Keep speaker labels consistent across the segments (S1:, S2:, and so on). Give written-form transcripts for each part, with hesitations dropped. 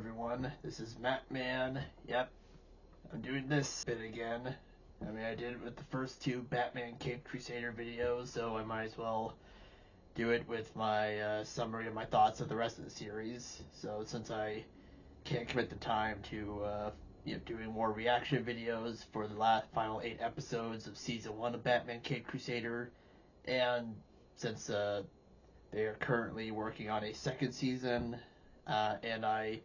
S1: everyone, this is Mattman. Yep, I'm doing this bit again. I mean, I did it with the first two Batman Caped Crusader videos, so I might as well do it with my summary of my thoughts of the rest of the series. So since I can't commit the time to doing more reaction videos for the final 8 episodes of Season 1 of Batman Caped Crusader, and since they are currently working on a second season, and I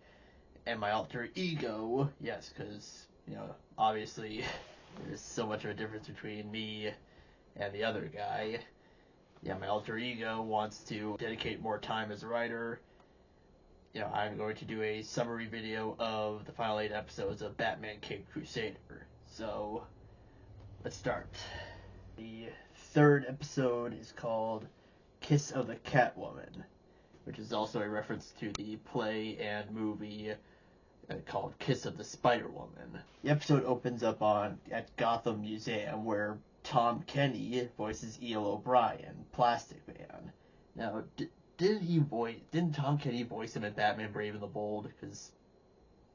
S1: and my alter ego, yes, because, obviously there's so much of a difference between me and the other guy. Yeah, my alter ego wants to dedicate more time as a writer. I'm going to do a summary video of the final 8 episodes of Batman Caped Crusader. So, let's start. The third episode is called Kiss of the Catwoman, which is also a reference to the play and movie called Kiss of the Spider-Woman. The episode opens up at Gotham Museum, where Tom Kenny voices E.L. O'Brien, Plastic Man. Now, didn't Tom Kenny voice him in Batman Brave and the Bold? Because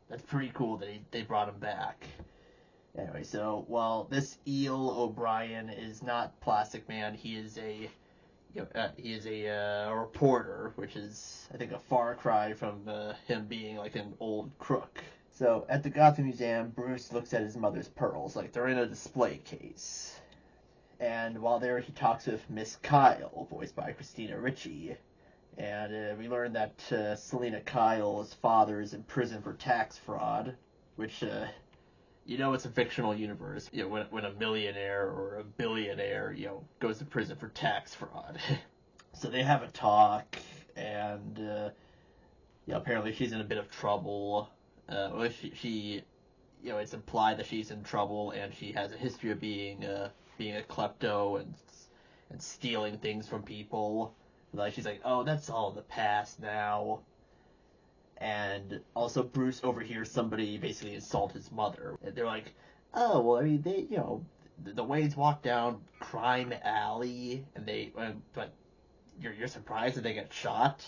S1: that's pretty cool that they brought him back. Anyway, so while this E.L. O'Brien is not Plastic Man, he is a reporter, which is, I think, a far cry from him being like an old crook. So at the Gotham Museum, Bruce looks at his mother's pearls, like they're in a display case. And while there, he talks with Miss Kyle, voiced by Christina Ricci. And we learn that Selina Kyle's father is in prison for tax fraud, which, it's a fictional universe. When a millionaire or a billionaire, goes to prison for tax fraud. So they have a talk, and, apparently she's in a bit of trouble. It's implied that she's in trouble, and she has a history of being a klepto and stealing things from people. Like, she's like, oh, that's all in the past now. And also Bruce overhears somebody basically insult his mother. And they're like, oh, well, I mean, they, the Waynes walk down Crime Alley, and but you're surprised that they get shot?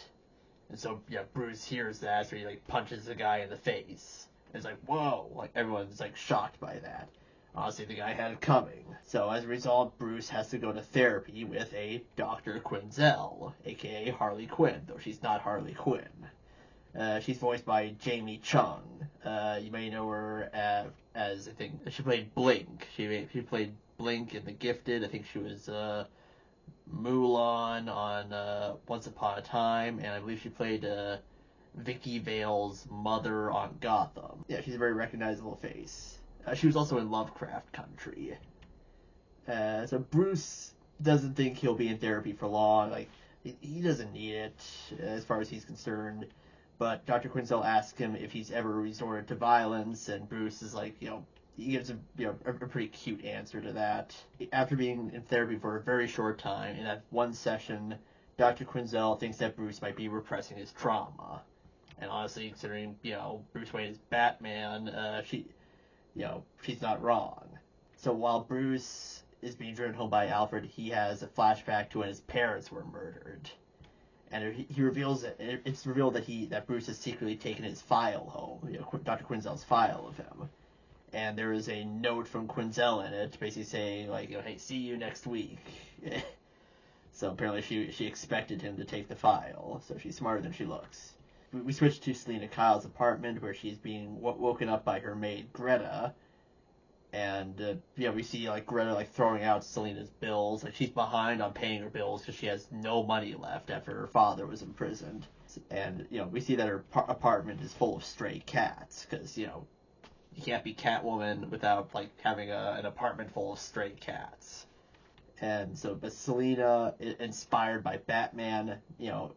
S1: And so, Bruce hears that, so he, punches the guy in the face. And it's like, whoa, everyone's, shocked by that. Honestly, the guy had it coming. So, as a result, Bruce has to go to therapy with a Dr. Quinzel, aka Harley Quinn, though she's not Harley Quinn. She's voiced by Jamie Chung. You may know her as, I think, she played Blink. She played Blink in The Gifted. I think she was Mulan on Once Upon a Time, and I believe she played Vicky Vale's mother on Gotham. Yeah, she's a very recognizable face. She was also in Lovecraft Country. So Bruce doesn't think he'll be in therapy for long. He doesn't need it, as far as he's concerned. But Dr. Quinzel asks him if he's ever resorted to violence, and Bruce is like, he gives a pretty cute answer to that. After being in therapy for a very short time, in that one session, Dr. Quinzel thinks that Bruce might be repressing his trauma. And honestly, considering, Bruce Wayne is Batman, she's not wrong. So while Bruce is being driven home by Alfred, he has a flashback to when his parents were murdered. And he reveals that it's revealed that Bruce has secretly taken his file home, Dr. Quinzel's file of him. And there is a note from Quinzel in it, basically saying, hey, see you next week. So apparently she expected him to take the file, so she's smarter than she looks. We switch to Selina Kyle's apartment, where she's being woken up by her maid, Greta. And, we see, Greta, throwing out Selina's bills. She's behind on paying her bills because she has no money left after her father was imprisoned. And, we see that her apartment is full of stray cats because, you can't be Catwoman without, having an apartment full of stray cats. And so, but Selina, inspired by Batman,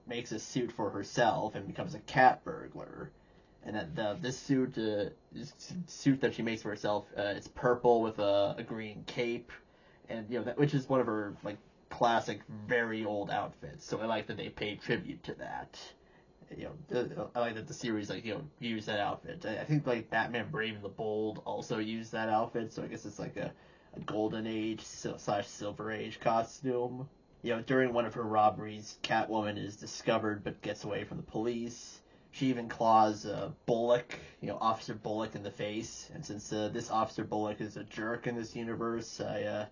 S1: makes a suit for herself and becomes a cat burglar. And this suit that she makes for herself, it's purple with a green cape, and which is one of her classic, very old outfits. So I like that they paid tribute to that. I like that the series used that outfit. I think Batman Brave and the Bold also used that outfit. So I guess it's a Golden Age / Silver Age costume. During one of her robberies, Catwoman is discovered but gets away from the police. She even claws Bullock, Officer Bullock in the face. And since this Officer Bullock is a jerk in this universe, I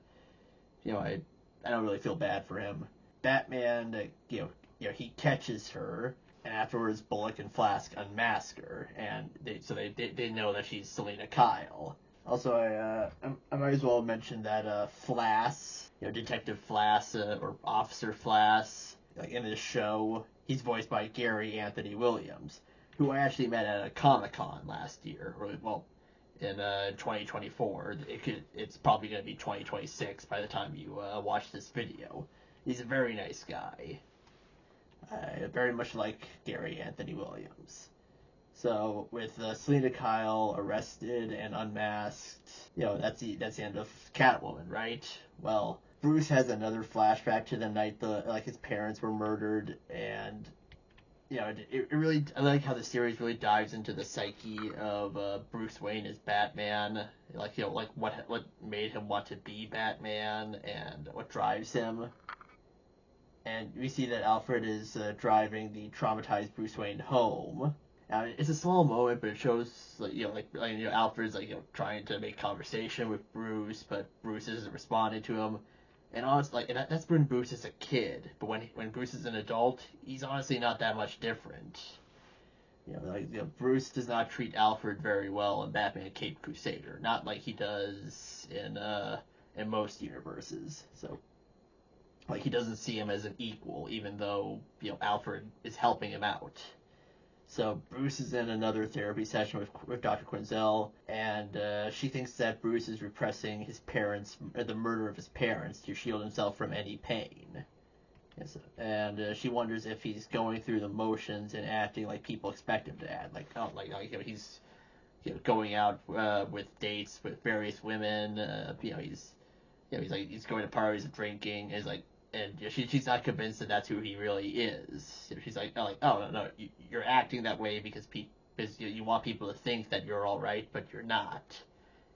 S1: don't really feel bad for him. Batman, he catches her, and afterwards Bullock and Flask unmask her, and they know that she's Selina Kyle. Also, I might as well mention that Flass, Detective Flass, or Officer Flass, in this show, he's voiced by Gary Anthony Williams, who I actually met at a Comic-Con last year, in 2024. It's probably going to be 2026 by the time you watch this video. He's a very nice guy. Very much like Gary Anthony Williams. So with Selina Kyle arrested and unmasked, that's the end of Catwoman, right? Well, Bruce has another flashback to the night his parents were murdered, and it really, I like how the series really dives into the psyche of Bruce Wayne as Batman, what made him want to be Batman and what drives him. And we see that Alfred is driving the traumatized Bruce Wayne home. It's a small moment, but it shows Alfred's trying to make conversation with Bruce, but Bruce isn't responding to him. And honestly, that's when Bruce is a kid. But when Bruce is an adult, he's honestly not that much different. Bruce does not treat Alfred very well in Batman Caped Crusader, not like he does in most universes. So, he doesn't see him as an equal, even though Alfred is helping him out. So Bruce is in another therapy session with Dr. Quinzel, and she thinks that Bruce is repressing the murder of his parents to shield himself from any pain. Yes, and she wonders if he's going through the motions and acting like people expect him to act, he's going out with dates with various women. He's going to parties and drinking. And she's not convinced that that's who he really is. She's like, oh no, you're acting that way because you want people to think that you're all right, but you're not.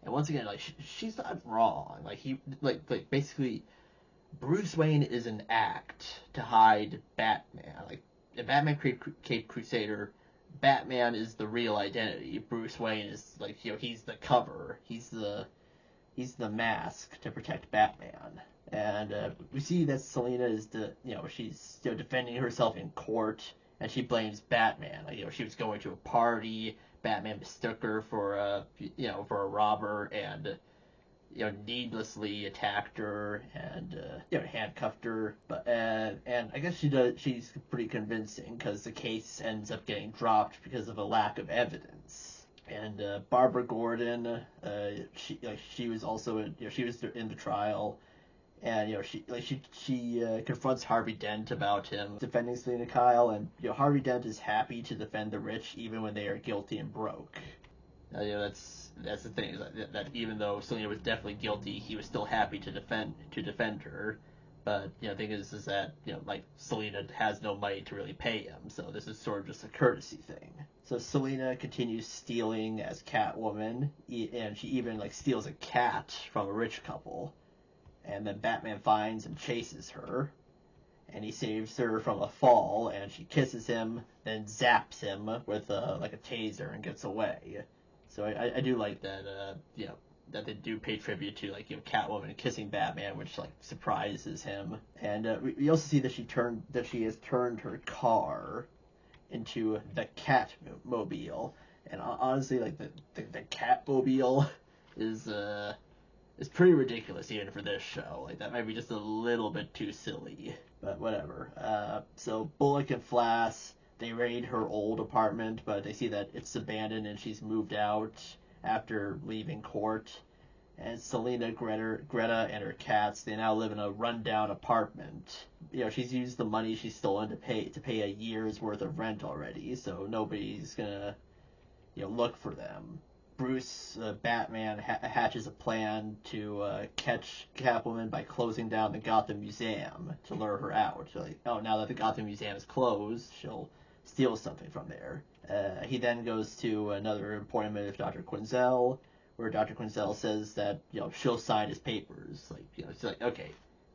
S1: And once again, she's not wrong. Basically, Bruce Wayne is an act to hide Batman. In Batman Caped Crusader, Batman is the real identity. Bruce Wayne is he's the cover. He's the mask to protect Batman. And we see that Selina is she's defending herself in court, and she blames Batman. She was going to a party, Batman mistook her for a robber, and needlessly attacked her and handcuffed her. But and I guess she's pretty convincing because the case ends up getting dropped because of a lack of evidence. And Barbara Gordon, she was also she was in the trial. And she confronts Harvey Dent about him defending Selina Kyle, and Harvey Dent is happy to defend the rich even when they are guilty and broke. That's the thing, that even though Selina was definitely guilty, he was still happy to defend her. But the thing is that Selina has no money to really pay him, so this is sort of just a courtesy thing. So Selina continues stealing as Catwoman, and she even steals a cat from a rich couple. And then Batman finds and chases her, and he saves her from a fall, and she kisses him, then zaps him with a taser and gets away. So I do like that that they do pay tribute to Catwoman kissing Batman, which surprises him. And we also see that she has turned her car into the Catmobile, and honestly the Catmobile is It's pretty ridiculous even for this show. That might be just a little bit too silly, but whatever. So Bullock and Flass, they raid her old apartment, but they see that it's abandoned and she's moved out after leaving court. And Selina, Greta, and her cats, they now live in a rundown apartment. She's used the money she's stolen to pay a year's worth of rent already, so nobody's gonna look for them. Bruce, Batman, hatches a plan to catch Catwoman by closing down the Gotham Museum to lure her out. Now that the Gotham Museum is closed, she'll steal something from there. He then goes to another appointment with Dr. Quinzel, where Dr. Quinzel says that she'll sign his papers. She's okay,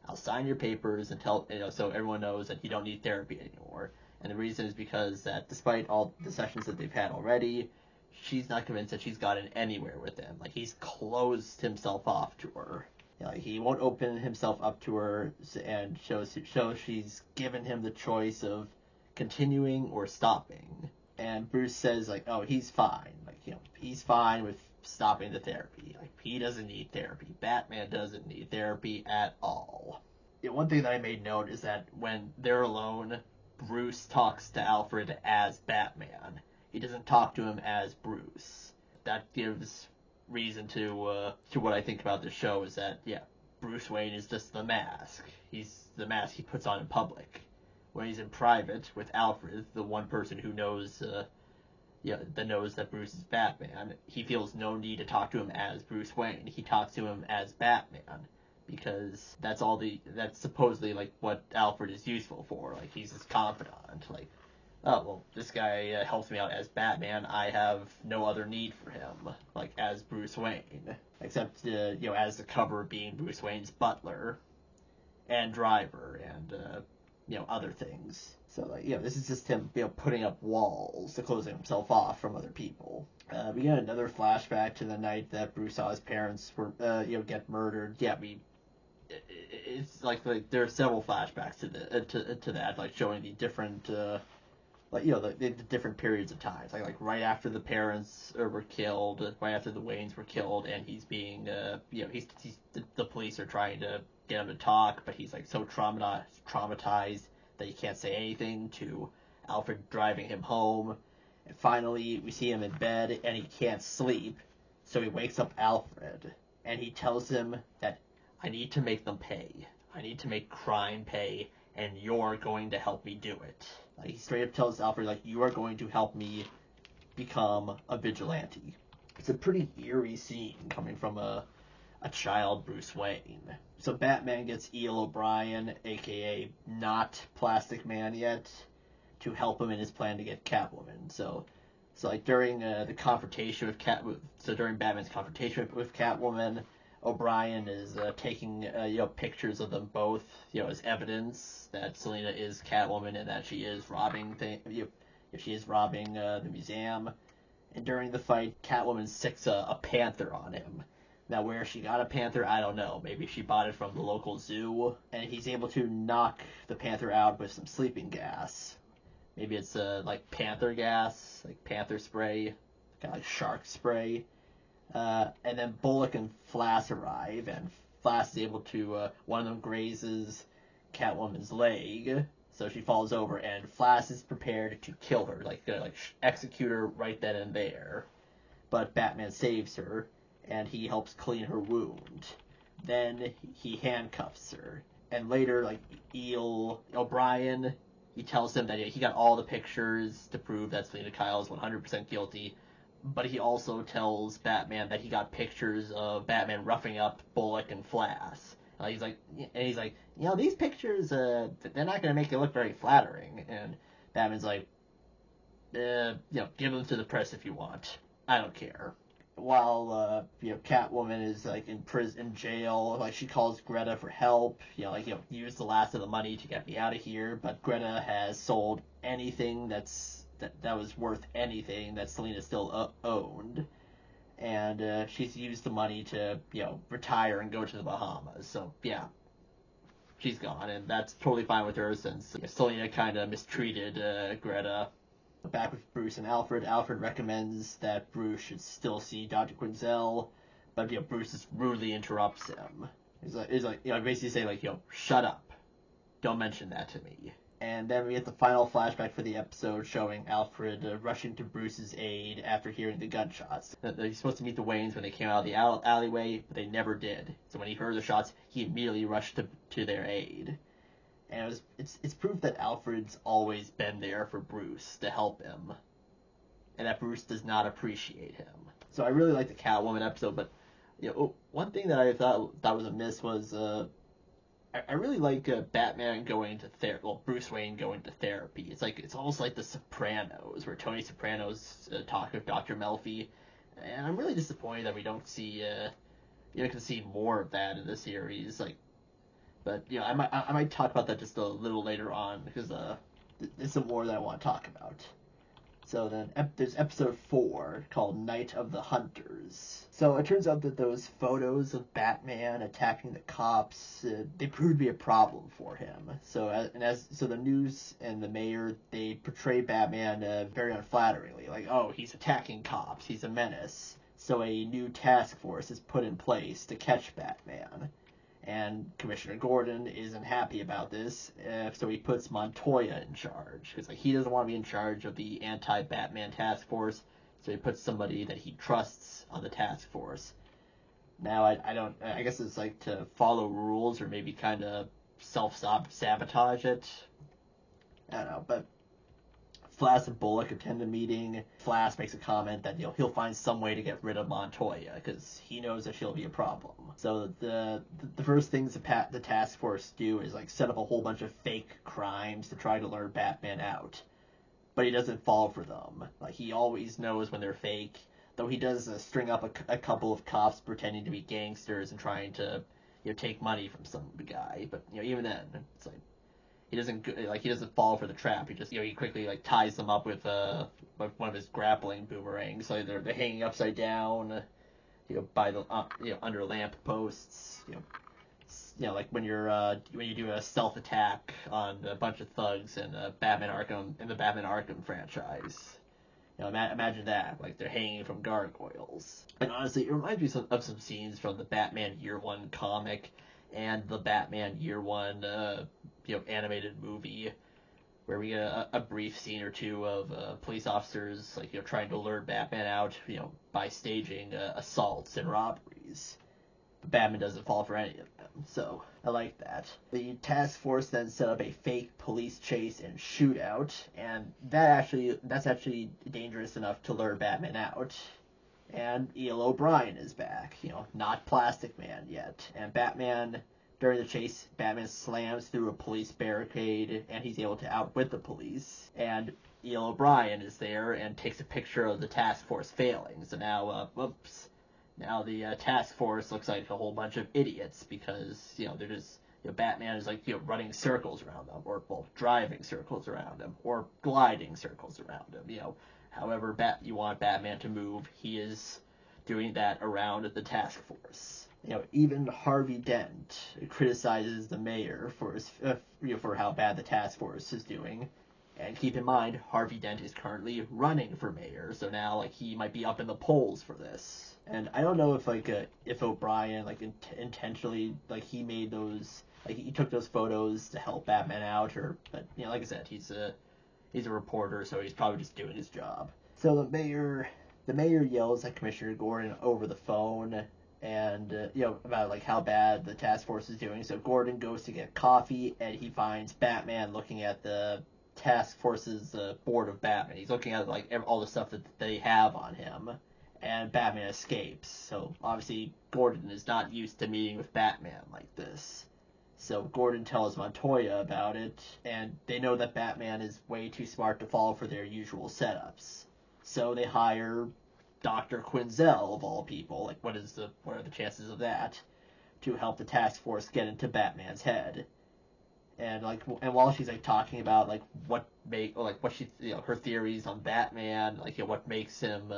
S1: I'll sign your papers and tell so everyone knows that you don't need therapy anymore. And the reason is because that despite all the sessions that they've had already, she's not convinced that she's gotten anywhere with him. Like, he's closed himself off to her. You know, he won't open himself up to her and shows she's given him the choice of continuing or stopping. And Bruce says, like, oh, he's fine. Like, you know, he's fine with stopping the therapy. Like, he doesn't need therapy. Batman doesn't need therapy at all. You know, one thing that I made note is that when they're alone, Bruce talks to Alfred as Batman. He doesn't talk to him as Bruce. That gives reason to what I think about the show is that, yeah, Bruce Wayne is just the mask. He's the mask he puts on in public. When he's in private with Alfred, the one person who knows, that knows that Bruce is Batman, he feels no need to talk to him as Bruce Wayne. He talks to him as Batman, because that's supposedly, like, what Alfred is useful for. Like, he's his confidant. Like, oh, well, this guy helps me out as Batman. I have no other need for him, like, as Bruce Wayne. Except, as the cover being Bruce Wayne's butler and driver and, other things. So, like, this is just him, putting up walls to closing himself off from other people. We get another flashback to the night that Bruce saw his parents were, get murdered. Yeah, it's like there are several flashbacks to that, like, showing the different, the different periods of times. Like right after the parents were killed, right after the Waynes were killed, and he's being, the police are trying to get him to talk, but he's, like, so traumatized that he can't say anything, to Alfred driving him home. And finally, we see him in bed, and he can't sleep, so he wakes up Alfred, and he tells him that, I need to make them pay. I need to make crime pay, and you're going to help me do it. Like, he straight up tells Alfred, like, you are going to help me become a vigilante. It's a pretty eerie scene coming from a child Bruce Wayne. So Batman gets E.L. O'Brien, aka not Plastic Man yet, to help him in his plan to get Catwoman. So like during the confrontation with during Batman's confrontation with Catwoman, O'Brien is taking pictures of them both, as evidence that Selina is Catwoman and that she is robbing the museum. And during the fight, Catwoman sicks a panther on him. Now, where she got a panther, I don't know. Maybe she bought it from the local zoo, and he's able to knock the panther out with some sleeping gas. Maybe it's like panther gas, like panther spray, kind of like shark spray. And then Bullock and Flass arrive, and Flass is able to, one of them grazes Catwoman's leg, so she falls over, and Flass is prepared to kill her, like execute her right then and there. But Batman saves her, and he helps clean her wound. Then he handcuffs her, and later, like, E.L. O'Brien, he tells him that he got all the pictures to prove that Selina Kyle is 100% guilty, but he also tells Batman that he got pictures of Batman roughing up Bullock and Flass. He's like, these pictures, they're not going to make it look very flattering. And Batman's like, give them to the press if you want. I don't care. While, Catwoman is, like, in jail, like, she calls Greta for help, use the last of the money to get me out of here, but Greta has sold anything that was worth anything that Selina still owned, and she's used the money to, retire and go to the Bahamas, so, yeah, she's gone, and that's totally fine with her, since Selina kind of mistreated Greta. Back with Bruce and Alfred, Alfred recommends that Bruce should still see Dr. Quinzel, but, Bruce just rudely interrupts him. He's like, basically saying, like, shut up. Don't mention that to me. And then we get the final flashback for the episode showing Alfred rushing to Bruce's aid after hearing the gunshots. He's supposed to meet the Waynes when they came out of the alleyway, but they never did. So when he heard the shots, he immediately rushed to their aid. And it's proof that Alfred's always been there for Bruce to help him, and that Bruce does not appreciate him. So I really like the Catwoman episode, but one thing that I thought was a miss was I really like Batman going to Bruce Wayne going to therapy. It's almost like The Sopranos, where Tony Soprano's talking with Dr. Melfi, and I'm really disappointed that we don't see can see more of that in the series. But I might talk about that just a little later on, because there's some more that I want to talk about. So then there's episode 4 called Night of the Hunters. So it turns out that those photos of Batman attacking the cops, they proved to be a problem for him. So the news and the mayor, they portray Batman very unflatteringly. Like, oh, he's attacking cops, he's a menace. So a new task force is put in place to catch Batman. And Commissioner Gordon isn't happy about this, so he puts Montoya in charge. Because he doesn't want to be in charge of the anti-Batman task force, so he puts somebody that he trusts on the task force. Now, I guess it's to follow rules or maybe kind of self-sabotage it. I don't know, but Flass and Bullock attend the meeting. Flass makes a comment that he'll find some way to get rid of Montoya because he knows that she'll be a problem. So the first things the task force do is set up a whole bunch of fake crimes to try to lure Batman out, but he doesn't fall for them. He always knows when they're fake, though he does string up a couple of cops pretending to be gangsters and trying to take money from some guy. But even then, it's he doesn't fall for the trap. He just he quickly ties them up with one of his grappling boomerangs. So they're hanging upside down, by the under lamp posts. When you do a stealth attack on a bunch of thugs in the Batman Arkham franchise. Imagine that, they're hanging from gargoyles. And honestly, it reminds me of some scenes from the Batman Year One comic and the Batman Year One animated movie, where we get a brief scene or two of police officers trying to lure Batman out by staging assaults and robberies. But Batman doesn't fall for any of them, so I like that. The task force then set up a fake police chase and shootout, and that's actually dangerous enough to lure Batman out. And E.L. O'Brien is back, not Plastic Man yet. And during the chase, Batman slams through a police barricade, and he's able to outwit the police. And E.L. O'Brien is there and takes a picture of the task force failing. So now, now the task force looks like a whole bunch of idiots because, they're just, Batman is running circles around them, or driving circles around them, or gliding circles around him, However you want Batman to move, he is doing that around the task force. Even Harvey Dent criticizes the mayor for how bad the task force is doing. And keep in mind, Harvey Dent is currently running for mayor, so now he might be up in the polls for this. And I don't know if O'Brien intentionally he made those he took those photos to help Batman out, but like I said, he's a reporter, so he's probably just doing his job. So the mayor yells at Commissioner Gordon over the phone, and about how bad the task force is doing. So Gordon goes to get coffee, and he finds Batman looking at the task force's board of Batman. He's looking at all the stuff that they have on him, and Batman escapes. So obviously Gordon is not used to meeting with Batman like this. So Gordon tells Montoya about it, and they know that Batman is way too smart to fall for their usual setups. So they hire Dr. Quinzel, of all people. What are the chances of that? To help the task force get into Batman's head. And while she's talking about her theories on Batman, what makes him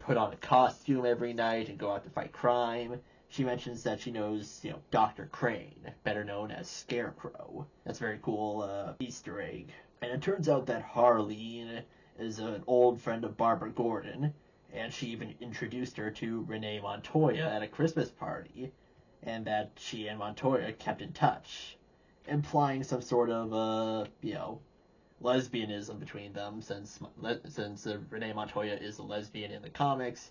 S1: put on a costume every night and go out to fight crime, she mentions that she knows, Dr. Crane, better known as Scarecrow. That's a very cool Easter egg. And it turns out that Harleen is an old friend of Barbara Gordon, and she even introduced her to Renee Montoya at a Christmas party, and that she and Montoya kept in touch, implying some sort of, lesbianism between them, since Renee Montoya is a lesbian in the comics,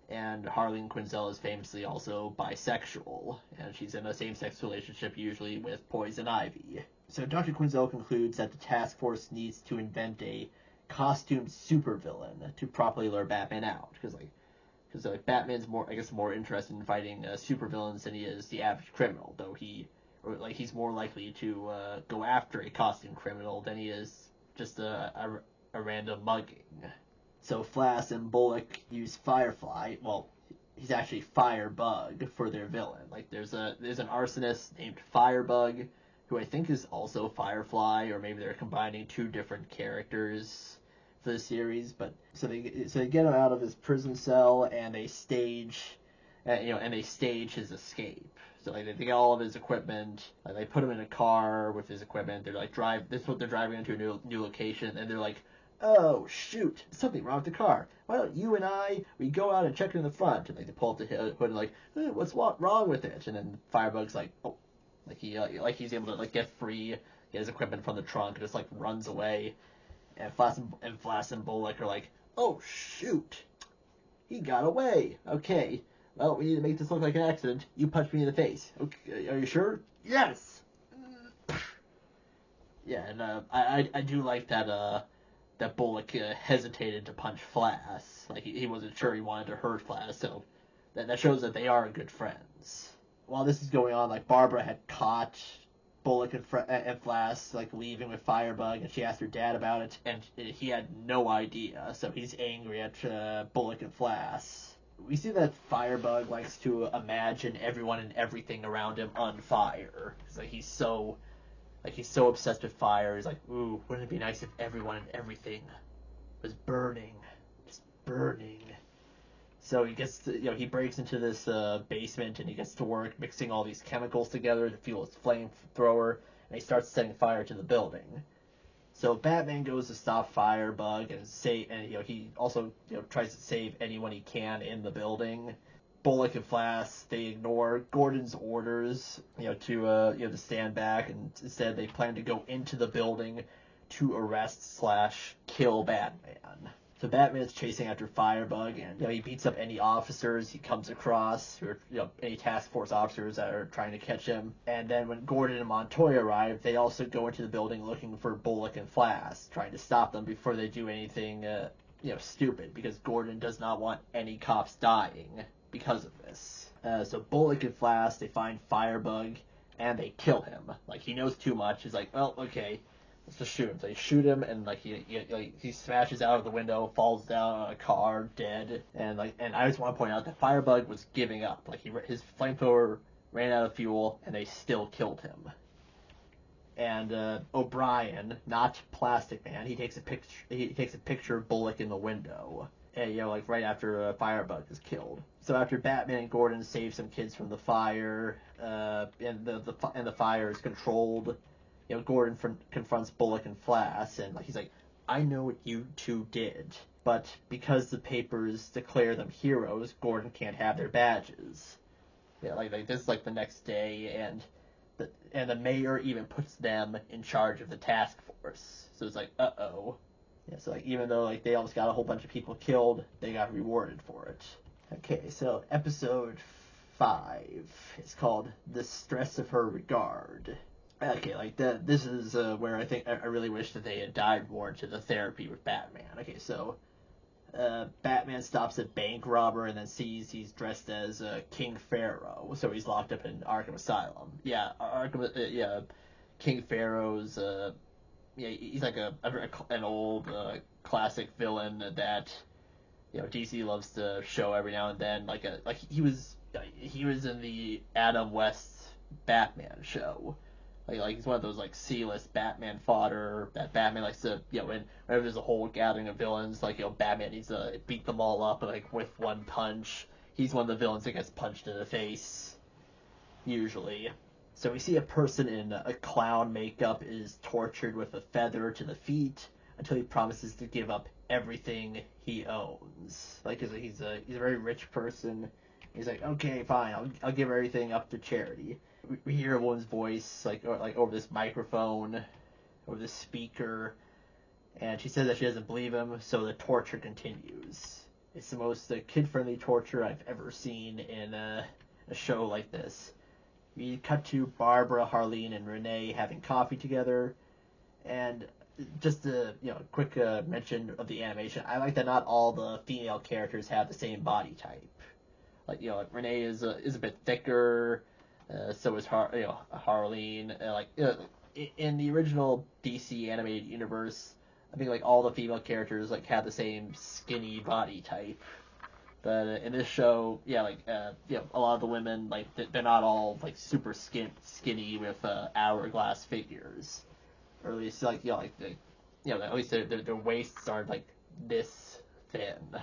S1: and Harleen Quinzel is famously also bisexual, and she's in a same-sex relationship usually with Poison Ivy. So Dr. Quinzel concludes that the task force needs to invent a costumed supervillain to properly lure Batman out, because Batman's more interested in fighting supervillains than he is the average criminal, though he's more likely to go after a costumed criminal than he is just a random mugging. So Flass and Bullock use Firefly. Well, he's actually Firebug for their villain. There's an arsonist named Firebug who I think is also Firefly, or maybe they're combining two different characters for the series. But so they get him out of his prison cell, and they stage his escape. So like they get all of his equipment, like they put him in a car with his equipment. They're like this is what they're driving into a new location, and they're like, oh shoot, something wrong with the car. Why don't you and we go out and check it in the front? And like they pull up the hood and like, what's wrong with it? And then Firebug's like, oh, like he's able to like get free, get his equipment from the trunk, and just like runs away. And Flash and Bullock are like, oh shoot, he got away. Okay, well, we need to make this look like an accident. You punched me in the face. Okay, are you sure? Yes. Yeah, and I do like that Bullock hesitated to punch Flash. Like he wasn't sure he wanted to hurt Flash, so that shows that they are good friends. While this is going on, like Barbara had caught Bullock and Flash like leaving with Firebug, and she asked her dad about it, and he had no idea. So he's angry at Bullock and Flash. We see that Firebug likes to imagine everyone and everything around him on fire. It's like he's so obsessed with fire. He's like, ooh, wouldn't it be nice if everyone and everything was burning, just burning. So he gets to, he breaks into this basement, and he gets to work mixing all these chemicals together to fuel his flamethrower, and he starts setting fire to the building. So Batman goes to stop Firebug and he also tries to save anyone he can in the building. Bullock and Flash, they ignore Gordon's orders, to stand back, and instead they plan to go into the building to arrest/kill Batman. So Batman is chasing after Firebug, and he beats up any officers he comes across, or any task force officers that are trying to catch him. And then when Gordon and Montoya arrive, they also go into the building looking for Bullock and Flash, trying to stop them before they do anything stupid, because Gordon does not want any cops dying because of this. So Bullock and Flash, they find Firebug, and they kill him. Like, he knows too much. He's like, well, okay, let's just shoot him. So they shoot him, and he smashes out of the window, falls down on a car, dead. And I just want to point out that Firebug was giving up. Like, his flamethrower ran out of fuel, and they still killed him. And O'Brien, not Plastic Man, he takes a picture of Bullock in the window. And, right after Firebug is killed. So after Batman and Gordon save some kids from the fire, and the fire is controlled, Gordon confronts Bullock and Flash, and he's like, I know what you two did, but because the papers declare them heroes, Gordon can't have their badges. Yeah, this is the next day, and the mayor even puts them in charge of the task force. So it's like, uh-oh. Yeah, so even though they almost got a whole bunch of people killed, they got rewarded for it. Okay, so episode 5 is called The Stress of Her Regard. Okay, this is where I think I really wish that they had dived more into the therapy with Batman. Okay, so Batman stops a bank robber and then sees he's dressed as King Pharaoh, so he's locked up in Arkham Asylum. Yeah, King Pharaoh's he's like an old classic villain that DC loves to show every now and then. He was in the Adam West Batman show. He's one of those C-list Batman fodder that Batman likes to whenever there's a whole gathering of villains, Batman needs to beat them all up with one punch. He's one of the villains that gets punched in the face usually. So we see a person in a clown makeup is tortured with a feather to the feet until he promises to give up everything he owns. He's a very rich person. He's like, okay, fine, I'll give everything up to charity. We hear a woman's voice over this microphone, over this speaker, and she says that she doesn't believe him. So the torture continues. It's the most kid-friendly torture I've ever seen in a show like this. We cut to Barbara, Harleen, and Renee having coffee together, and just a quick mention of the animation. I like that not all the female characters have the same body type. Renee is a bit thicker, so is Harleen. In the original DC animated universe, I think all the female characters have the same skinny body type. But in this show, yeah, like a lot of the women, like they're not all like super skinny with hourglass figures, or at least like at least their waists are like this thin.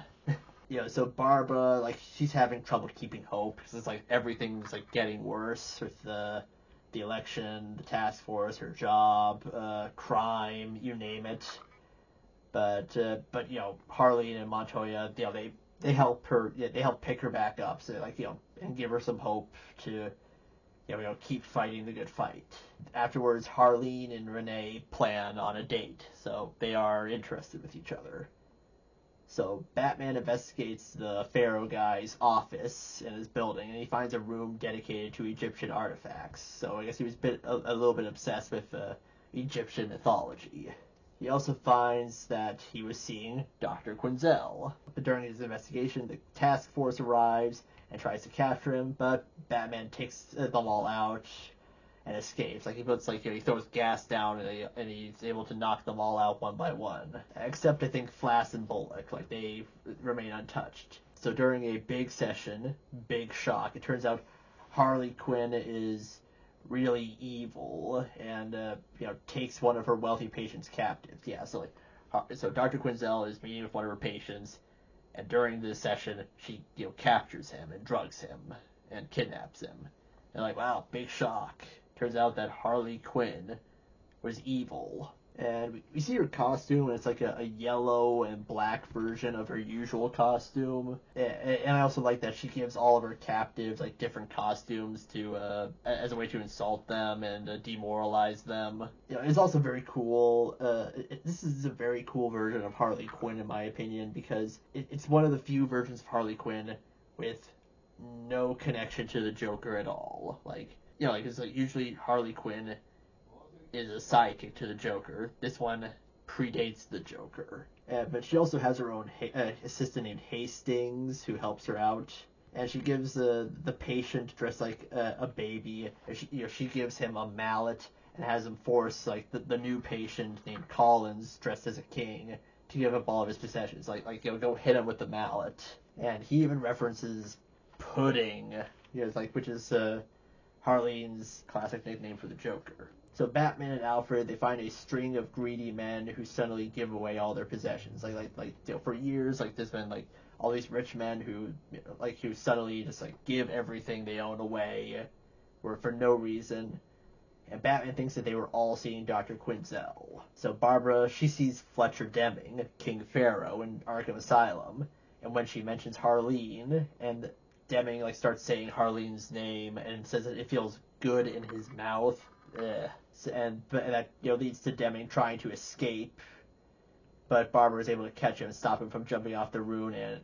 S1: So Barbara, like, she's having trouble keeping hope because it's like everything's like getting worse with the election, the task force, her job, crime, you name it. But Harleen and Montoya, they help her, they help pick her back up, so like and give her some hope to keep fighting the good fight. Afterwards, Harleen and Renee plan on a date, so they are interested with each other. So Batman investigates the Pharaoh guy's office in his building, and he finds a room dedicated to Egyptian artifacts. So I guess he was a little bit obsessed with Egyptian mythology. He also finds that he was seeing Dr. Quinzel. But during his investigation, the task force arrives and tries to capture him, but Batman takes them all out and escapes. Like, he puts, like, he throws gas down and he's able to knock them all out one by one. Except, I think, Flass and Bullock, like, they remain untouched. So during a big session, big shock, it turns out Harley Quinn is really evil and, takes one of her wealthy patients captive. Yeah, so, like, so Dr. Quinzel is meeting with one of her patients, and during this session, she, captures him and drugs him and kidnaps him. And, like, wow, big shock. Turns out that Harley Quinn was evil. And we see her costume, and it's like a yellow and black version of her usual costume. And I also like that she gives all of her captives like different costumes to as a way to insult them and demoralize them. It's also very cool. This is a very cool version of Harley Quinn, in my opinion, because it's one of the few versions of Harley Quinn with no connection to the Joker at all. It's like usually Harley Quinn is a sidekick to the Joker. This one predates the Joker. But she also has her own assistant named Hastings who helps her out. And she gives the patient dressed like a baby. She gives him a mallet and has him force like the new patient named Collins dressed as a king to give up all of his possessions. Go hit him with the mallet. And he even references pudding, which is Harleen's classic nickname for the Joker. So Batman and Alfred, they find a string of greedy men who suddenly give away all their possessions. For years, there's been all these rich men who suddenly just give everything they own away, for no reason. And Batman thinks that they were all seeing Dr. Quinzel. So Barbara, she sees Fletcher Deming, King Pharaoh, in Arkham Asylum, and when she mentions Harleen, and Deming starts saying Harleen's name and says that it feels good in his mouth. And that leads to Deming trying to escape, but Barbara is able to catch him and stop him from jumping off the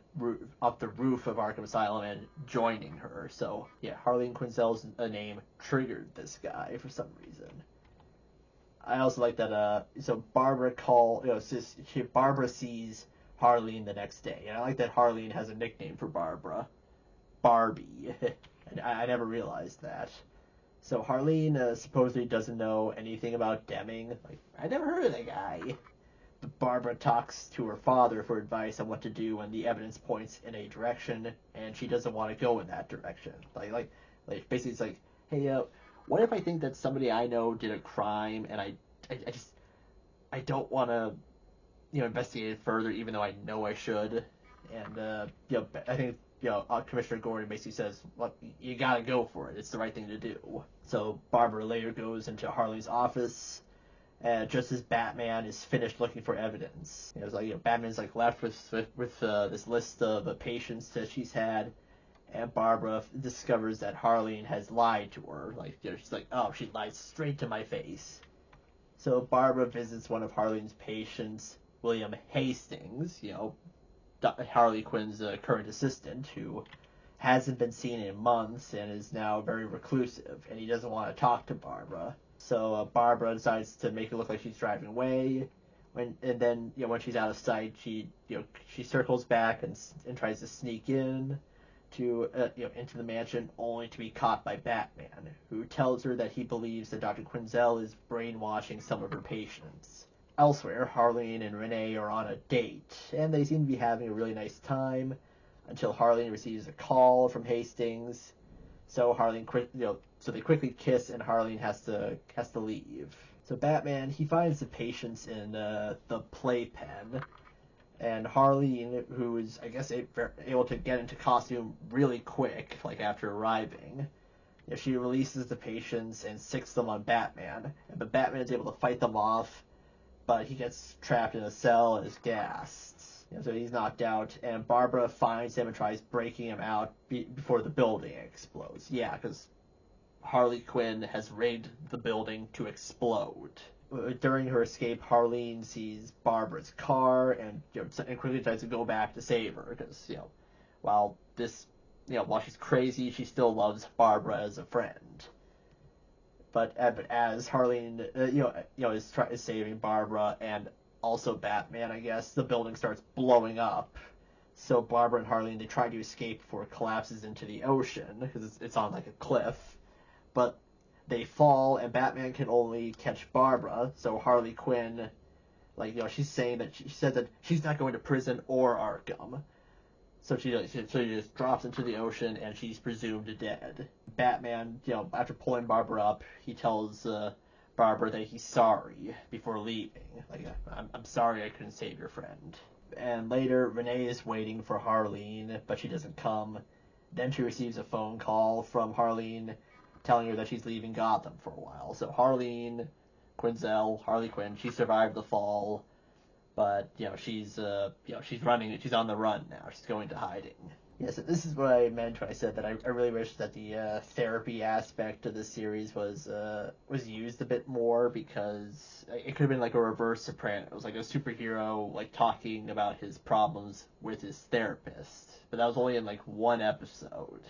S1: off the roof of Arkham Asylum and joining her. So yeah, Harleen Quinzel's name triggered this guy for some reason. I also like that. So Barbara Barbara sees Harleen the next day, and I like that Harleen has a nickname for Barbara, Barbie. And I never realized that. So Harleen supposedly doesn't know anything about Deming. I never heard of that guy. But Barbara talks to her father for advice on what to do when the evidence points in a direction, and she doesn't want to go in that direction. Basically, it's hey, what if I think that somebody I know did a crime, and I don't want to, investigate it further, even though I know I should. And I think Commissioner Gordon basically says, well, you gotta go for it. It's the right thing to do. So Barbara later goes into Harley's office, just as Batman is finished looking for evidence. Batman's left with this list of patients that she's had, and Barbara discovers that Harleen has lied to her. She's oh, she lied straight to my face. So Barbara visits one of Harleen's patients, William Hastings, Harley Quinn's current assistant, who hasn't been seen in months and is now very reclusive, and he doesn't want to talk to Barbara. So Barbara decides to make it look like she's driving away, when she's out of sight, she circles back and tries to sneak in to into the mansion, only to be caught by Batman, who tells her that he believes that Dr. Quinzel is brainwashing some of her patients. Elsewhere, Harleen and Renee are on a date, and they seem to be having a really nice time. until Harleen receives a call from Hastings. So so they quickly kiss, and Harleen has to leave. So Batman, he finds the patients in the playpen, and Harleen, who is, I guess, able to get into costume really quick, like after arriving, she releases the patients and sicks them on Batman. But Batman is able to fight them off, but he gets trapped in a cell and is gassed. So he's knocked out, and Barbara finds him and tries breaking him out before the building explodes. Yeah, because Harley Quinn has rigged the building to explode. During her escape, Harleen sees Barbara's car and quickly tries to go back to save her because while she's crazy, she still loves Barbara as a friend. But as Harleen is saving Barbara and also Batman, I guess, the building starts blowing up. So Barbara and Harleen, they try to escape before it collapses into the ocean because it's on like a cliff. But they fall, and Batman can only catch Barbara. So Harley Quinn, she's saying that she said that she's not going to prison or Arkham. So she just drops into the ocean, and she's presumed dead. Batman, after pulling Barbara up, he tells Barbara that he's sorry before leaving. I'm sorry I couldn't save your friend. And later, Renee is waiting for Harleen, but she doesn't come. Then she receives a phone call from Harleen telling her that she's leaving Gotham for a while. So Harley Quinn, she survived the fall, but she's running. She's on the run now. She's going to hiding. Yeah, so this is what I meant when I said that I really wish that the therapy aspect of the series was used a bit more, because it could have been like a reverse Sopranos, like a superhero talking about his problems with his therapist, but that was only in one episode.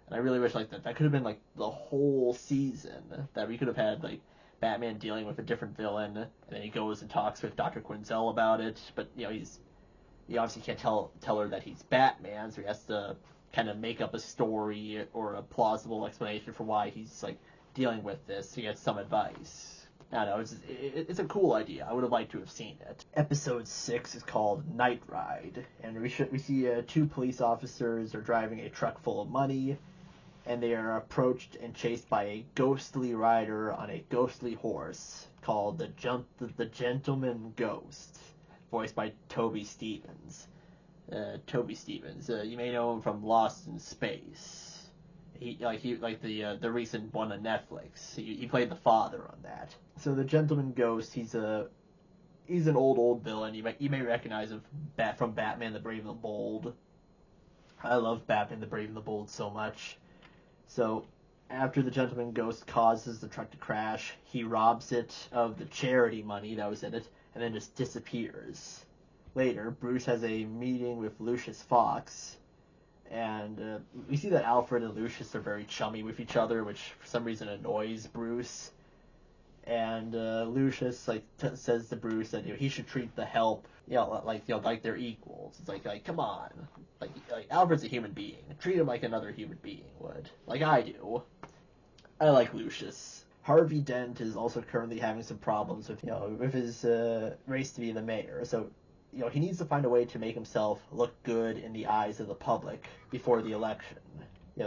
S1: And I really wish that could have been the whole season, that we could have had Batman dealing with a different villain, and then he goes and talks with Dr. Quinzel about it, but he obviously can't tell her that he's Batman, so he has to kind of make up a story or a plausible explanation for why he's dealing with this to get some advice. I don't know, it's a cool idea. I would have liked to have seen it. Episode 6 is called Night Ride, and we see two police officers are driving a truck full of money, and they are approached and chased by a ghostly rider on a ghostly horse called the Gentleman Ghost, voiced by Toby Stephens. You may know him from Lost in Space. The recent one on Netflix. He played the father on that. So the Gentleman Ghost, he's an old villain. You may recognize him from Batman the Brave and the Bold. I love Batman the Brave and the Bold so much. So after the Gentleman Ghost causes the truck to crash, he robs it of the charity money that was in it, and then just disappears. Later, Bruce has a meeting with Lucius Fox, and we see that Alfred and Lucius are very chummy with each other, which for some reason annoys Bruce. And Lucius says to Bruce that he should treat the help like they're equals. It's like come on, Alfred's a human being. Treat him like another human being would, like I do. I like Lucius. Harvey Dent is also currently having some problems with his race to be the mayor. So he needs to find a way to make himself look good in the eyes of the public before the election.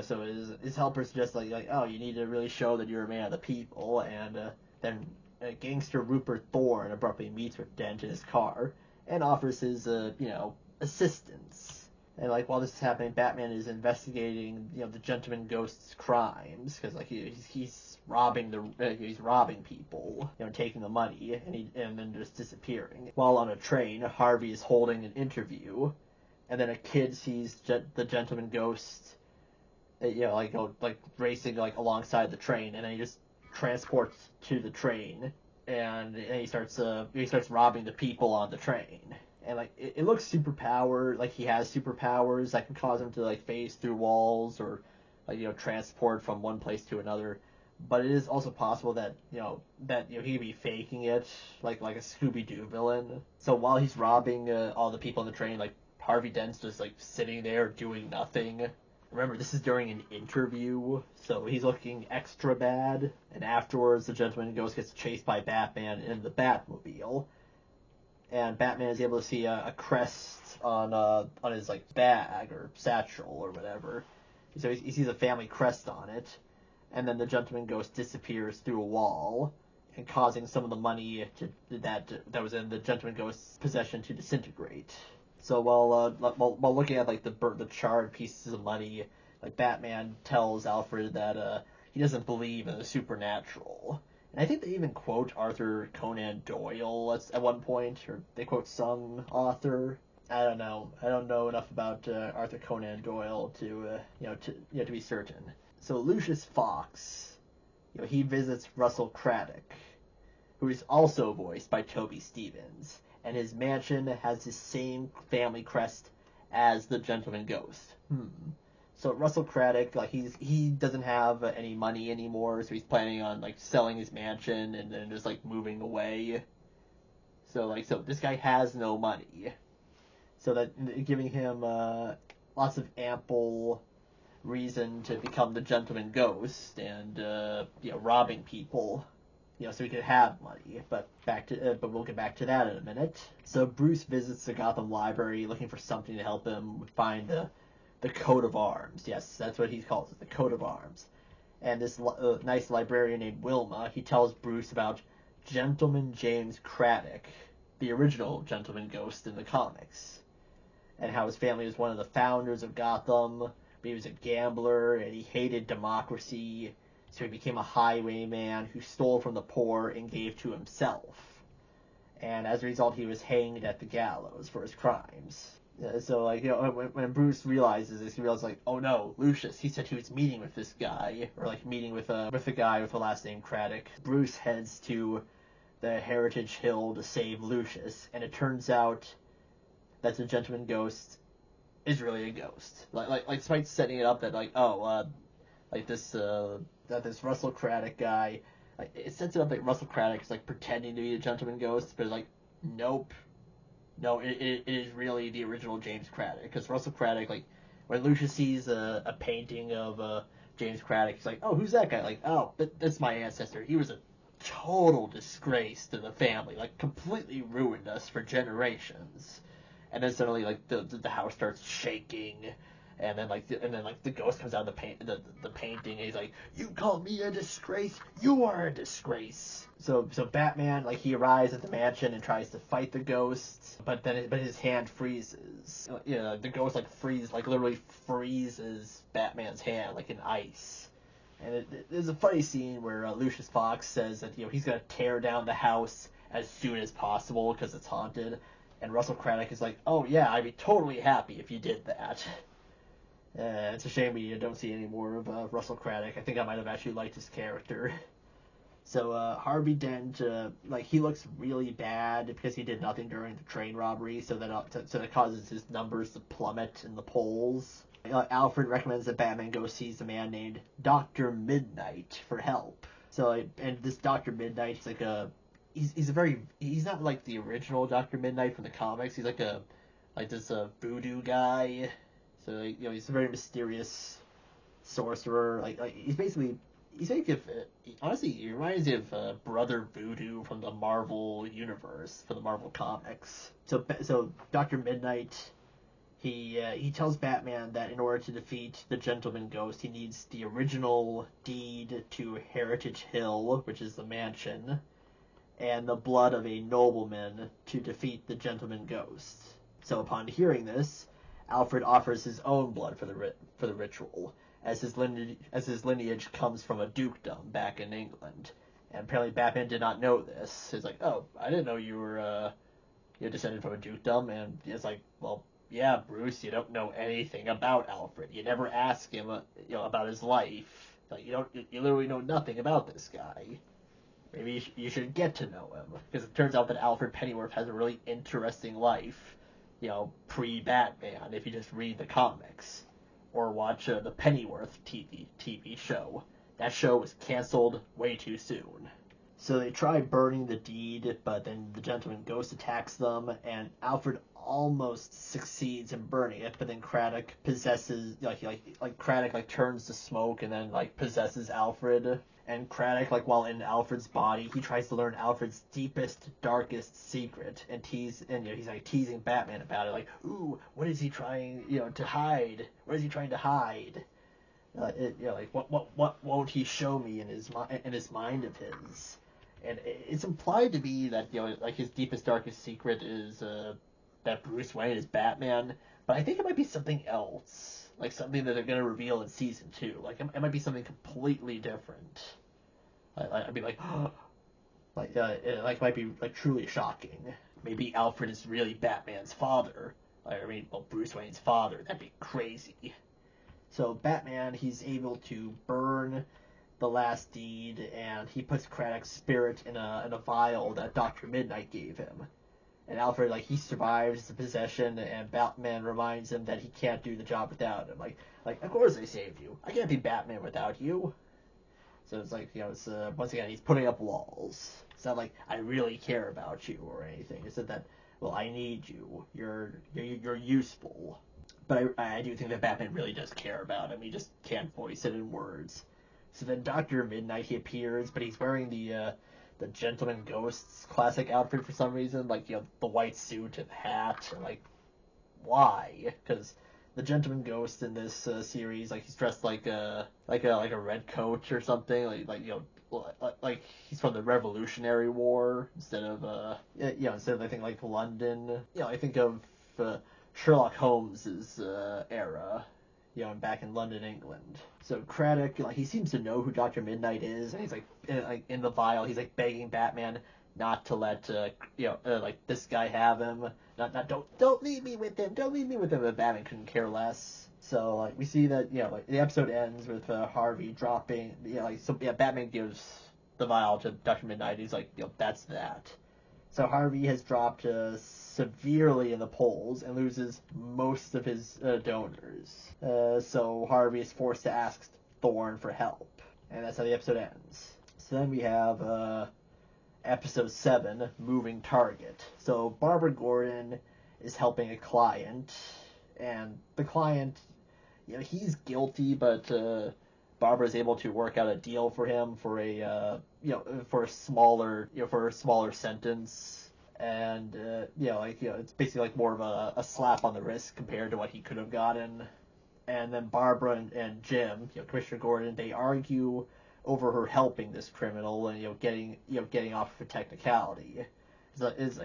S1: So his helpers suggest oh, you need to really show that you're a man of the people, and then gangster Rupert Thorne abruptly meets with Dent in his car and offers his assistance. And while this is happening, Batman is investigating the Gentleman Ghost's crimes, because he's robbing people, taking the money, and then just disappearing. While on a train, Harvey is holding an interview, and then a kid sees the Gentleman Ghost, racing alongside the train, and then he just transports to the train, and he starts robbing the people on the train. And it looks superpowered, he has superpowers that can cause him to phase through walls or transport from one place to another. But it is also possible that he could be faking it, like a Scooby-Doo villain. So while he's robbing all the people on the train, Harvey Dent's just sitting there doing nothing. Remember, this is during an interview, so he's looking extra bad. And afterwards, the Gentleman Ghost gets chased by Batman in the Batmobile. and Batman is able to see a crest on his like bag or satchel or whatever. So he sees a family crest on it, and then the gentleman ghost disappears through a wall, and causing some of the money that was in the gentleman ghost's possession to disintegrate. So while looking at like the charred pieces of money, like Batman tells Alfred that he doesn't believe in the supernatural. And I think they even quote Arthur Conan Doyle at one point, or they quote some author. I don't know. I don't know enough about Arthur Conan Doyle to be certain. So Lucius Fox, he visits Russell Craddock, who is also voiced by Toby Stephens, and his mansion has the same family crest as the Gentleman Ghost. So Russell Craddock, like he doesn't have any money anymore, so he's planning on like selling his mansion and then just like moving away. So this guy has no money, so that giving him lots of ample reason to become the Gentleman Ghost and robbing people, so he could have money. But we'll get back to that in a minute. So Bruce visits the Gotham Library looking for something to help him find the coat of arms. Yes, that's what he calls it, the coat of arms. And this nice librarian named Wilma, he tells Bruce about Gentleman James Craddock, the original Gentleman Ghost in the comics, and how his family was one of the founders of Gotham, but he was a gambler and he hated democracy, so he became a highwayman who stole from the poor and gave to himself. And as a result, he was hanged at the gallows for his crimes. So, when Bruce realizes this, he realizes, like, oh no, Lucius, he said he was meeting with this guy, or, like, meeting with the guy with the last name Craddock. Bruce heads to the Heritage Hill to save Lucius, and it turns out that the Gentleman Ghost is really a ghost. Despite setting it up that, this Russell Craddock guy, it sets it up that Russell Craddock is, like, pretending to be a Gentleman Ghost, but, like, nope. No, it is really the original James Craddock, because Russell Craddock, like, when Lucius sees a painting of James Craddock, he's like, oh, who's that guy? Like, oh, that's my ancestor. He was a total disgrace to the family, like, completely ruined us for generations. And then suddenly, like, the house starts shaking, and then the ghost comes out of the painting, and he's like, you call me a disgrace? You are a disgrace. So Batman, like, he arrives at the mansion and tries to fight the ghost, but his hand freezes. The ghost literally freezes Batman's hand like in ice. And there's a funny scene where Lucius Fox says that he's gonna tear down the house as soon as possible because it's haunted, and Russell Craddock is like, oh yeah, I'd be totally happy if you did that. It's a shame we don't see any more of Russell Craddock. I think I might have actually liked his character. So Harvey Dent, he looks really bad because he did nothing during the train robbery, so that causes his numbers to plummet in the polls. Alfred recommends that Batman go sees a man named Dr. Midnight for help. So, and this Dr. Midnight, he's like he's not like the original Dr. Midnight from the comics. He's this voodoo guy. So he's a very mysterious sorcerer. Honestly, he reminds me of Brother Voodoo from the Marvel universe, from the Marvel comics. So Dr. Midnight, he tells Batman that in order to defeat the Gentleman Ghost, he needs the original deed to Heritage Hill, which is the mansion, and the blood of a nobleman to defeat the Gentleman Ghost. So upon hearing this, Alfred offers his own blood for the ritual, as his lineage comes from a dukedom back in England. And apparently Batman did not know this. He's like, oh, I didn't know you were descended from a dukedom. And it's like, well, yeah, Bruce, you don't know anything about Alfred. You never ask him about his life. Like, you literally know nothing about this guy. Maybe you should get to know him, because it turns out that Alfred Pennyworth has a really interesting life, pre-Batman, if you just read the comics or watch the Pennyworth TV show. That show was canceled way too soon. So they try burning the deed, but then the Gentleman Ghost attacks them, and Alfred almost succeeds in burning it, but then Craddock possesses Craddock turns to smoke and then possesses Alfred. And Craddock, while in Alfred's body, he tries to learn Alfred's deepest, darkest secret, and he's teasing Batman about it, ooh, what is he trying, to hide? What is he trying to hide? What won't he show me in his mind of his? And it's implied to be that his deepest, darkest secret is that Bruce Wayne is Batman, but I think it might be something else, something that they're gonna reveal in season 2. It might be something completely different. I'd be it might be truly shocking. Maybe Alfred is really Batman's father. Bruce Wayne's father. That'd be crazy. So Batman, he's able to burn the last deed, and he puts Craddock's spirit in a vial that Dr. Midnight gave him. And Alfred, he survives the possession, and Batman reminds him that he can't do the job without him. Of course I saved you. I can't be Batman without you. So it's it's once again, he's putting up walls. It's not I really care about you or anything. It's that, well, I need you. You're useful. But I do think that Batman really does care about him. He just can't voice it in words. So then Dr. Midnight, he appears, but he's wearing the Gentleman Ghost's classic outfit for some reason, the white suit and hat, and why? Because the Gentleman Ghost in this series, he's dressed like a red coat or something, he's from the Revolutionary War instead of I think London. I think of Sherlock Holmes's era. Back in London, England. So Craddock, he seems to know who Dr. Midnight is, and he's in the vial, he's begging Batman not to let this guy have him. Don't leave me with him. Don't leave me with him. But Batman couldn't care less. So we see that the episode ends with Harvey dropping. Batman gives the vial to Dr. Midnight. He's that's that. So Harvey has dropped severely in the polls and loses most of his donors. So Harvey is forced to ask Thorne for help. And that's how the episode ends. So then we have episode 7, Moving Target. So Barbara Gordon is helping a client. And the client, he's guilty, but Barbara's able to work out a deal for him for a smaller sentence. And it's basically more of a slap on the wrist compared to what he could have gotten. And then Barbara and Jim, Commissioner Gordon, they argue over her helping this criminal and getting off for technicality. It's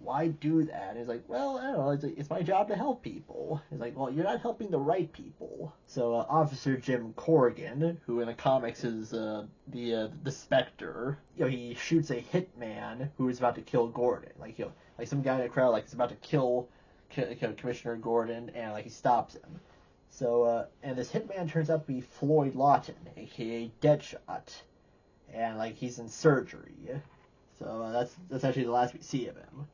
S1: why do that? And it's well, I don't know. It's my job to help people. It's well, you're not helping the right people. So Officer Jim Corrigan, who in the comics is the Spectre, he shoots a hitman who is about to kill Gordon. Some guy in the crowd is about to kill Commissioner Gordon, and he stops him. So and this hitman turns out to be Floyd Lawton, aka Deadshot, and he's in surgery. So that's actually the last we see of him.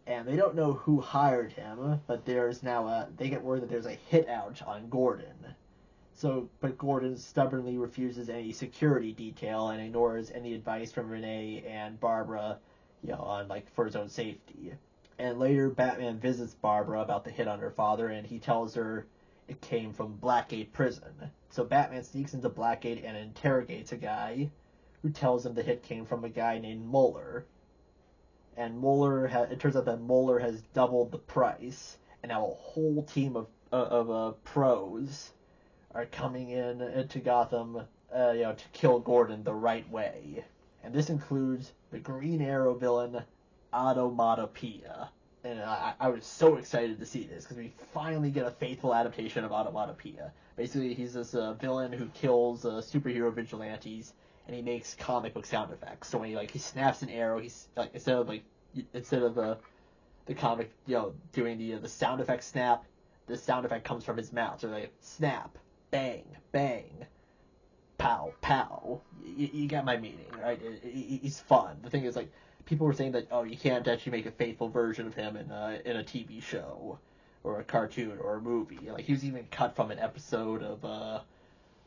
S1: And they don't know who hired him, but there's now they get word that there's a hit out on Gordon. But Gordon stubbornly refuses any security detail and ignores any advice from Renee and Barbara, on for his own safety. And later Batman visits Barbara about the hit on her father, and he tells her it came from Blackgate Prison. So Batman sneaks into Blackgate and interrogates a guy who tells him the hit came from a guy named Mueller. And it turns out that Mueller has doubled the price, and now a whole team of pros are coming in to Gotham, to kill Gordon the right way. And this includes the Green Arrow villain, Automatopoeia. And I was so excited to see this, because we finally get a faithful adaptation of Automatopoeia. Basically, he's this villain who kills superhero vigilantes, and he makes comic book sound effects. So when he snaps an arrow, he's instead of the comic doing the sound effect snap, the sound effect comes from his mouth. So snap, bang, bang, pow, pow. You get my meaning, right? He's fun. The thing is people were saying that you can't actually make a faithful version of him in a TV show or a cartoon or a movie. He was even cut from an episode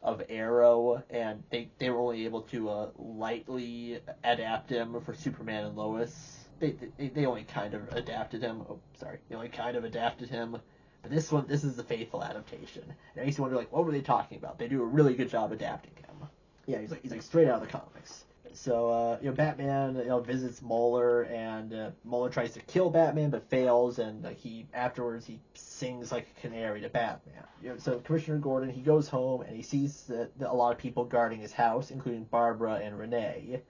S1: of Arrow, and they were only able to lightly adapt him for Superman and Lois. they only kind of adapted him. Oh, sorry, they only kind of adapted him. But this is the faithful adaptation. And I used to wonder, like, what were they talking about? They do a really good job adapting him. Yeah, he's like straight out of the comics. So, Batman, visits Mueller, and Mueller tries to kill Batman, but fails, and afterwards he sings like a canary to Batman. So Commissioner Gordon, he goes home, and he sees that a lot of people guarding his house, including Barbara and Renee,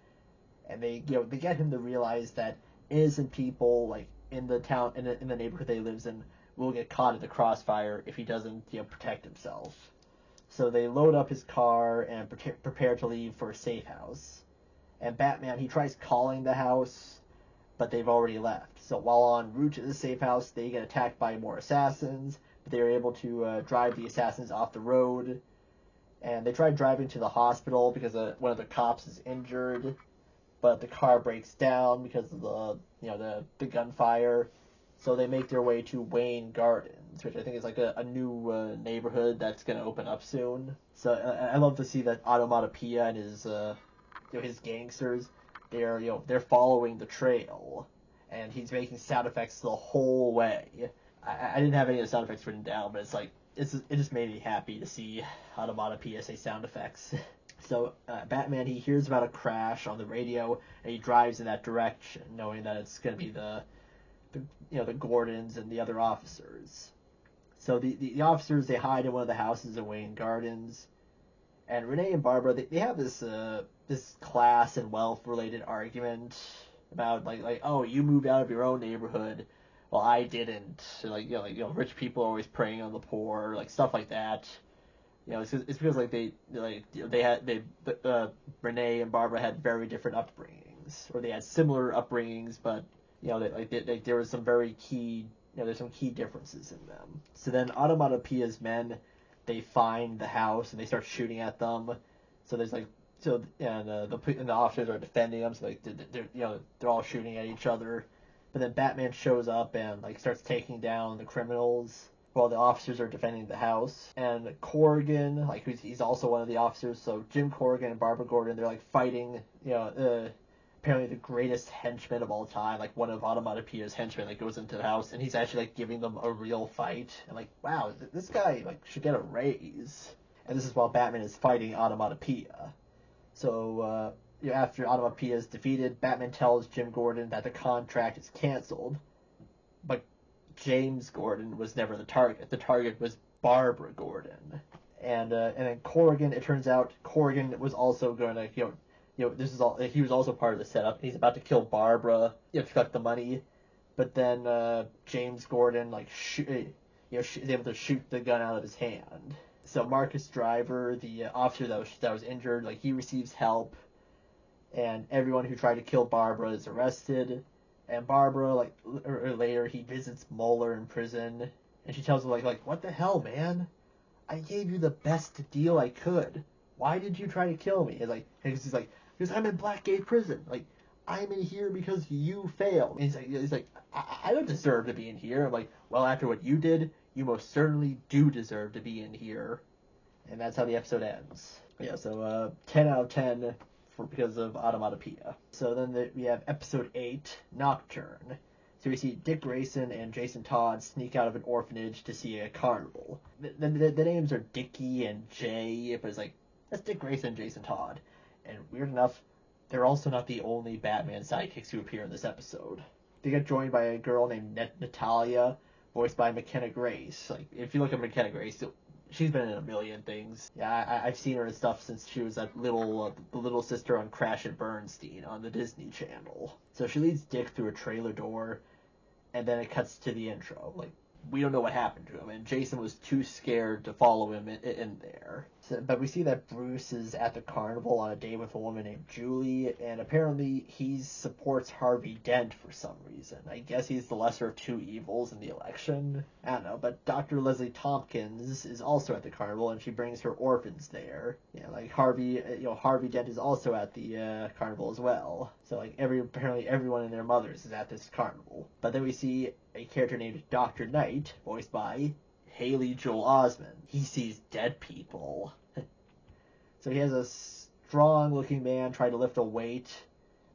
S1: and they get him to realize that innocent people, like, in the town, in the neighborhood they lives in, will get caught in the crossfire if he doesn't, protect himself. So they load up his car and prepare to leave for a safe house. And Batman, he tries calling the house, but they've already left. So while en route to the safe house, they get attacked by more assassins, but they are able to drive the assassins off the road. And they try driving to the hospital because one of the cops is injured, but the car breaks down because of the gunfire. So they make their way to Wayne Gardens, which I think is like a new neighborhood that's going to open up soon. So I love to see that Automatopoeia and his gangsters, they're following the trail, and he's making sound effects the whole way. I didn't have any of the sound effects written down, but it just made me happy to see Automatopoeia say sound effects. So Batman, he hears about a crash on the radio, and he drives in that direction, knowing that it's going to be the Gordons and the other officers. So the officers, they hide in one of the houses in Wayne Gardens, and Renee and Barbara, they have this class and wealth related argument about like oh, you moved out of your own neighborhood, well I didn't. Rich people are always preying on the poor, like stuff like that. It's because Renee and Barbara had very different upbringings, or they had similar upbringings, but there was some very key, there's some key differences in them. So then Automatopoeia's men, they find the house and they start shooting at them. So there's the officers are defending them. So they're all shooting at each other. But then Batman shows up and starts taking down the criminals while the officers are defending the house. And Corrigan, he's also one of the officers. So Jim Corrigan and Barbara Gordon, they're fighting, apparently the greatest henchman of all time, one of Automatopoeia's henchmen, goes into the house, and he's actually giving them a real fight, and wow, this guy should get a raise. And this is while Batman is fighting Automatopoeia. So after Automatopoeia is defeated, Batman tells Jim Gordon that the contract is canceled, but James Gordon was never the target. The target was Barbara Gordon, and then Corrigan. It turns out Corrigan was also going to this is all. He was also part of the setup. He's about to kill Barbara, to collect the money, but then James Gordon is able to shoot the gun out of his hand. So Marcus Driver, the officer that was injured, he receives help, and everyone who tried to kill Barbara is arrested. And Barbara, later, he visits Mueller in prison, and she tells him what the hell, man? I gave you the best deal I could. Why did you try to kill me? And he's like, because I'm in Blackgate prison. I'm in here because you failed. And he's like, I don't deserve to be in here. I'm like, well, after what you did, you most certainly do deserve to be in here. And that's how the episode ends. Yeah, so 10 out of 10 because of Automatopoeia. So then we have episode 8, Nocturne. So we see Dick Grayson and Jason Todd sneak out of an orphanage to see a carnival. The names are Dickie and Jay, but that's Dick Grayson and Jason Todd. And weird enough, they're also not the only Batman sidekicks who appear in this episode. They get joined by a girl named Natalia, voiced by McKenna Grace. If you look at McKenna Grace, she's been in a million things. Yeah, I've seen her in stuff since she was that the little sister on Crash and Bernstein on the Disney Channel. So she leads Dick through a trailer door, and then it cuts to the intro. We don't know what happened to him, and Jason was too scared to follow him in there. But we see that Bruce is at the carnival on a date with a woman named Julie, and apparently he supports Harvey Dent for some reason. I guess he's the lesser of two evils in the election. I don't know, but Dr. Leslie Tompkins is also at the carnival, and she brings her orphans there. Harvey Dent is also at the carnival as well. So apparently everyone and their mothers is at this carnival. But then we see a character named Dr. Knight, voiced by Haley Joel Osment. He sees dead people. So he has a strong-looking man try to lift a weight,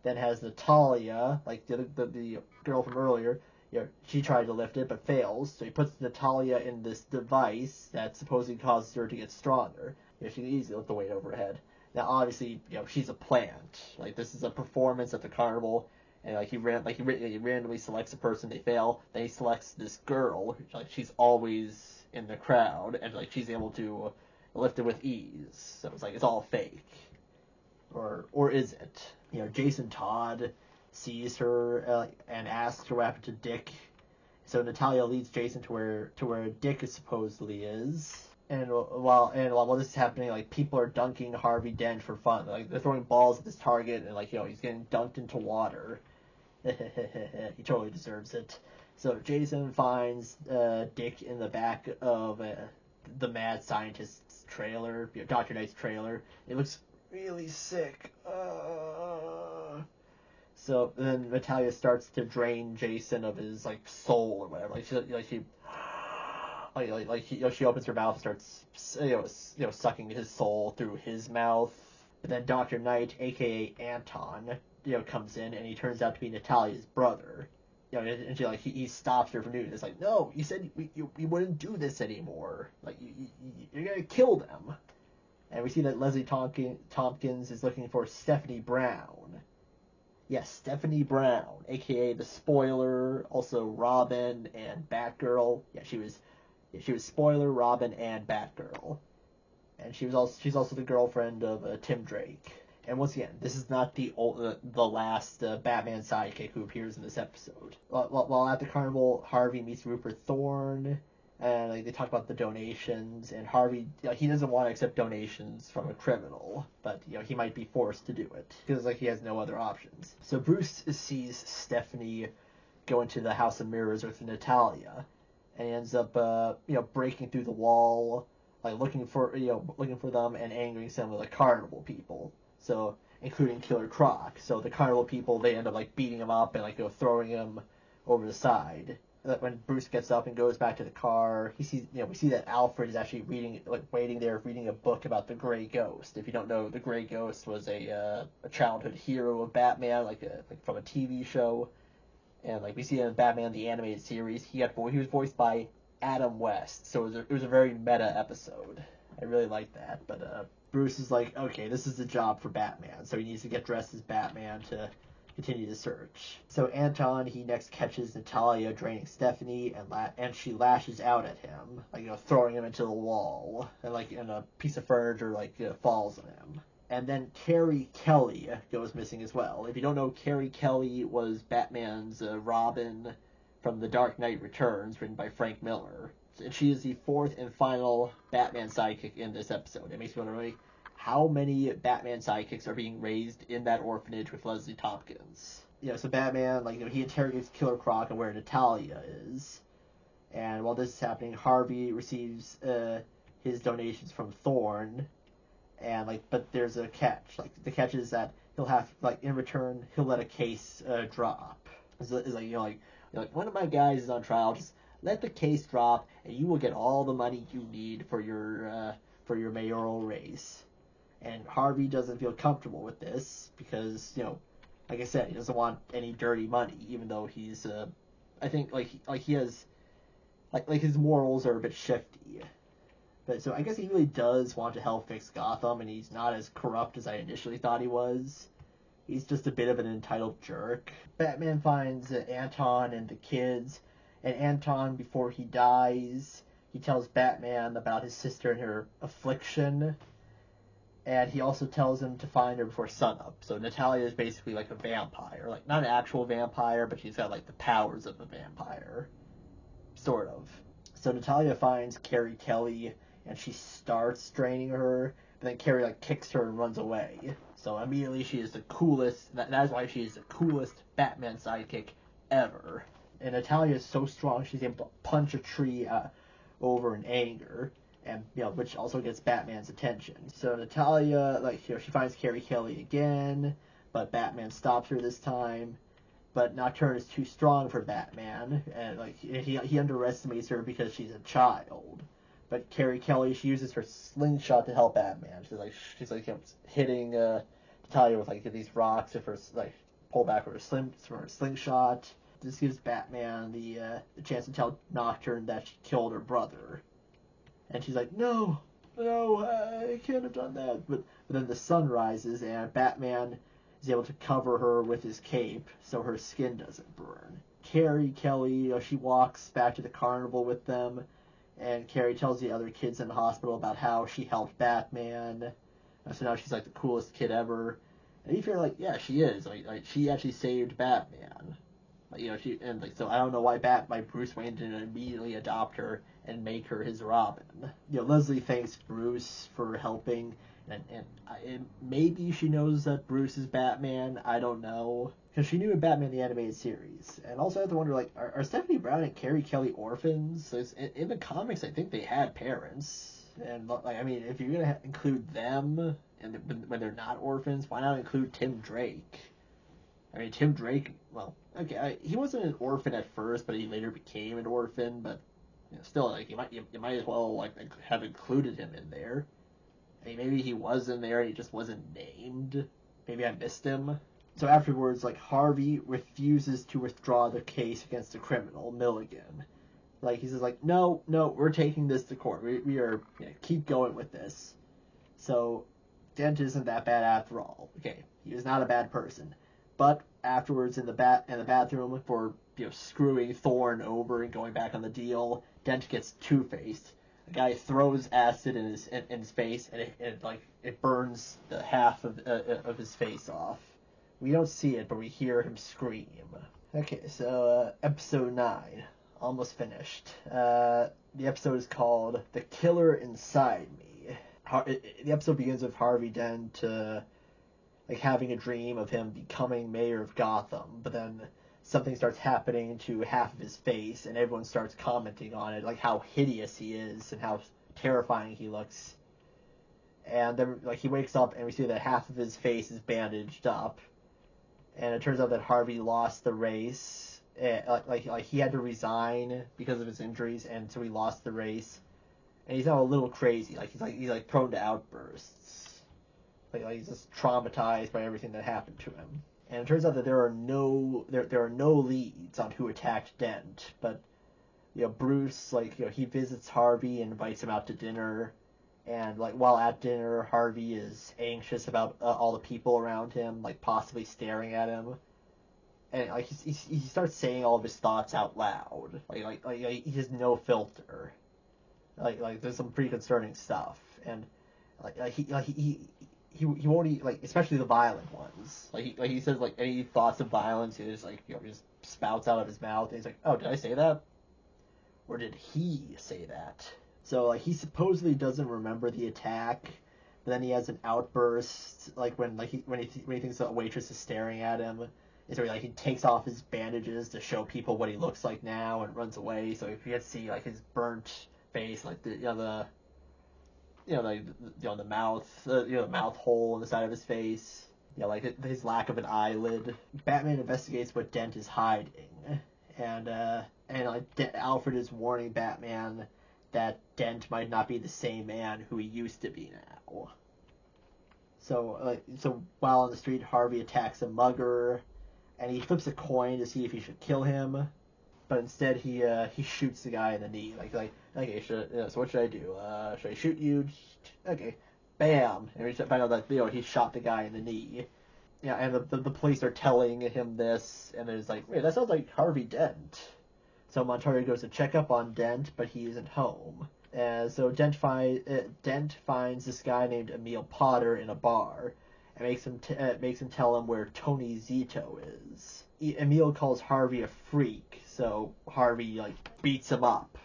S1: then has Natalia, like the girl from earlier. She tried to lift it but fails, so he puts Natalia in this device that supposedly causes her to get stronger. She can easily lift the weight over her head. Now, obviously, she's a plant. Like, this is a performance at the carnival, and he randomly selects a person, they fail. Then he selects this girl. She's always in the crowd, and she's able to lift it with ease. So it's all fake, or is it? Jason Todd sees her and asks her what happened to Dick. So Natalia leads Jason to where Dick supposedly is. And while this is happening, people are dunking Harvey Dent for fun. They're throwing balls at this target, and he's getting dunked into water. He totally deserves it. So Jason finds Dick in the back of the mad scientist's trailer, Dr. Knight's trailer. It looks really sick. So then Natalia starts to drain Jason of his soul or whatever. She opens her mouth and starts sucking his soul through his mouth. But then Dr. Knight, aka Anton, comes in, and he turns out to be Natalia's brother. And he stops her from doing this. No, you said you wouldn't do this anymore. You're gonna kill them. And we see that Leslie Tompkins is looking for Stephanie Brown. Yes, Stephanie Brown, aka the Spoiler, also Robin and Batgirl. Yeah, she was Spoiler, Robin, and Batgirl. And she's also the girlfriend of Tim Drake. And once again, this is not the last Batman sidekick who appears in this episode. While at the carnival, Harvey meets Rupert Thorne, and they talk about the donations. And Harvey, he doesn't want to accept donations from a criminal, but he might be forced to do it because he has no other options. So Bruce sees Stephanie go into the House of Mirrors with Natalia, and he ends up breaking through the wall, looking for them and angering some of the carnival people. So, including Killer Croc. So the carnival people, they end up beating him up and throwing him over the side. When Bruce gets up and goes back to the car, we see that Alfred is actually waiting there reading a book about the Grey Ghost. If you don't know, the Grey Ghost was a childhood hero of Batman, from a TV show. And we see in Batman the animated series, he was voiced by Adam West. So it was a very meta episode. I really like that, but Bruce is okay, this is the job for Batman, so he needs to get dressed as Batman to continue the search. So Anton, he next catches Natalia draining Stephanie, and she lashes out at him, throwing him into the wall, and and a piece of furniture falls on him. And then Carrie Kelly goes missing as well. If you don't know, Carrie Kelly was Batman's Robin from The Dark Knight Returns, written by Frank Miller. And she is the fourth and final Batman sidekick in this episode. It makes me wonder, how many Batman sidekicks are being raised in that orphanage with Leslie Tompkins? So Batman, he interrogates Killer Croc and where Natalia is. And while this is happening, Harvey receives his donations from Thorne. And, but there's a catch. The catch is that he'll have, in return, he'll let a case drop. It's one of my guys is on trial, just let the case drop, and you will get all the money you need for your mayoral race. And Harvey doesn't feel comfortable with this because, like I said, he doesn't want any dirty money, even though he's, I think, he has, his morals are a bit shifty. But so I guess he really does want to help fix Gotham, and he's not as corrupt as I initially thought he was. He's just a bit of an entitled jerk. Batman finds Anton and the kids. And Anton, before he dies, he tells Batman about his sister and her affliction. And he also tells him to find her before sunup. So Natalia is basically a vampire. Not an actual vampire, but she's got the powers of a vampire. Sort of. So Natalia finds Carrie Kelly, and she starts draining her. But then Carrie kicks her and runs away. So immediately she is the coolest. That is why she is the coolest Batman sidekick ever. And Natalia is so strong, she's able to punch a tree over in anger, and which also gets Batman's attention. So Natalia, she finds Carrie Kelly again, but Batman stops her this time. But Nocturne is too strong for Batman, and he underestimates her because she's a child. But Carrie Kelly, she uses her slingshot to help Batman. She's hitting Natalia with these rocks with her pull back from her slingshot. This gives Batman the chance to tell Nocturne that she killed her brother. And she's like, no, I can't have done that. But then the sun rises, and Batman is able to cover her with his cape so her skin doesn't burn. Carrie Kelly, she walks back to the carnival with them, and Carrie tells the other kids in the hospital about how she helped Batman. So now she's like the coolest kid ever. And you feel like, yeah, she is. Like she actually saved Batman. So I don't know why Bruce Wayne didn't immediately adopt her and make her his Robin. Leslie thanks Bruce for helping, and maybe she knows that Bruce is Batman. I don't know, because she knew Batman the animated series. And also I have to wonder, like, are Stephanie Brown and Carrie Kelly orphans? In the comics, I think they had parents. And like, I mean, if you're gonna include them and when they're not orphans, why not include Tim Drake? I mean, Tim Drake, well, okay, he wasn't an orphan at first, but he later became an orphan. But still, like, you might as well like have included him in there. I mean, maybe he was in there and he just wasn't named. Maybe I missed him. So afterwards, like, Harvey refuses to withdraw the case against the criminal Milligan. Like, he says, like, no, we're taking this to court. We are keep going with this. So Dent isn't that bad after all. Okay, he is not a bad person. But afterwards, in the bathroom for screwing Thorne over and going back on the deal, Dent gets two-faced. The guy throws acid in his face, and it burns the half of his face off. We don't see it, but we hear him scream. Okay, so episode 9, almost finished. The episode is called "The Killer Inside Me." The episode begins with Harvey Dent having a dream of him becoming mayor of Gotham, but then something starts happening to half of his face, and everyone starts commenting on it, like how hideous he is and how terrifying he looks. And then he wakes up, and we see that half of his face is bandaged up, and it turns out that Harvey lost the race. He had to resign because of his injuries, and so he lost the race. And he's now a little crazy. He's prone to outbursts. He's just traumatized by everything that happened to him. And it turns out that there are no leads on who attacked Dent, but Bruce he visits Harvey and invites him out to dinner, and while at dinner, Harvey is anxious about all the people around him possibly staring at him, and he starts saying all of his thoughts out loud. He has no filter. There's some pretty concerning stuff, and he won't eat, especially the violent ones. He says any thoughts of violence, he just just spouts out of his mouth, and he's like, oh, did I say that? Or did he say that? So he supposedly doesn't remember the attack, but then he has an outburst when he thinks the waitress is staring at him. And so he takes off his bandages to show people what he looks like now and runs away. So if you get to see his burnt face, the mouth hole in the side of his face, his lack of an eyelid. Batman investigates what Dent is hiding, and Alfred is warning Batman that Dent might not be the same man who he used to be now. So while on the street, Harvey attacks a mugger, and he flips a coin to see if he should kill him, but instead he shoots the guy in the knee. Okay, so what should I do? Should I shoot you? Okay, bam! And we find out that he shot the guy in the knee. Yeah, and the police are telling him this, and there's wait, that sounds like Harvey Dent. So Montoya goes to check up on Dent, but he isn't home. So Dent finds this guy named Emil Potter in a bar, and makes him tell him where Tony Zito is. Emil calls Harvey a freak, so Harvey beats him up.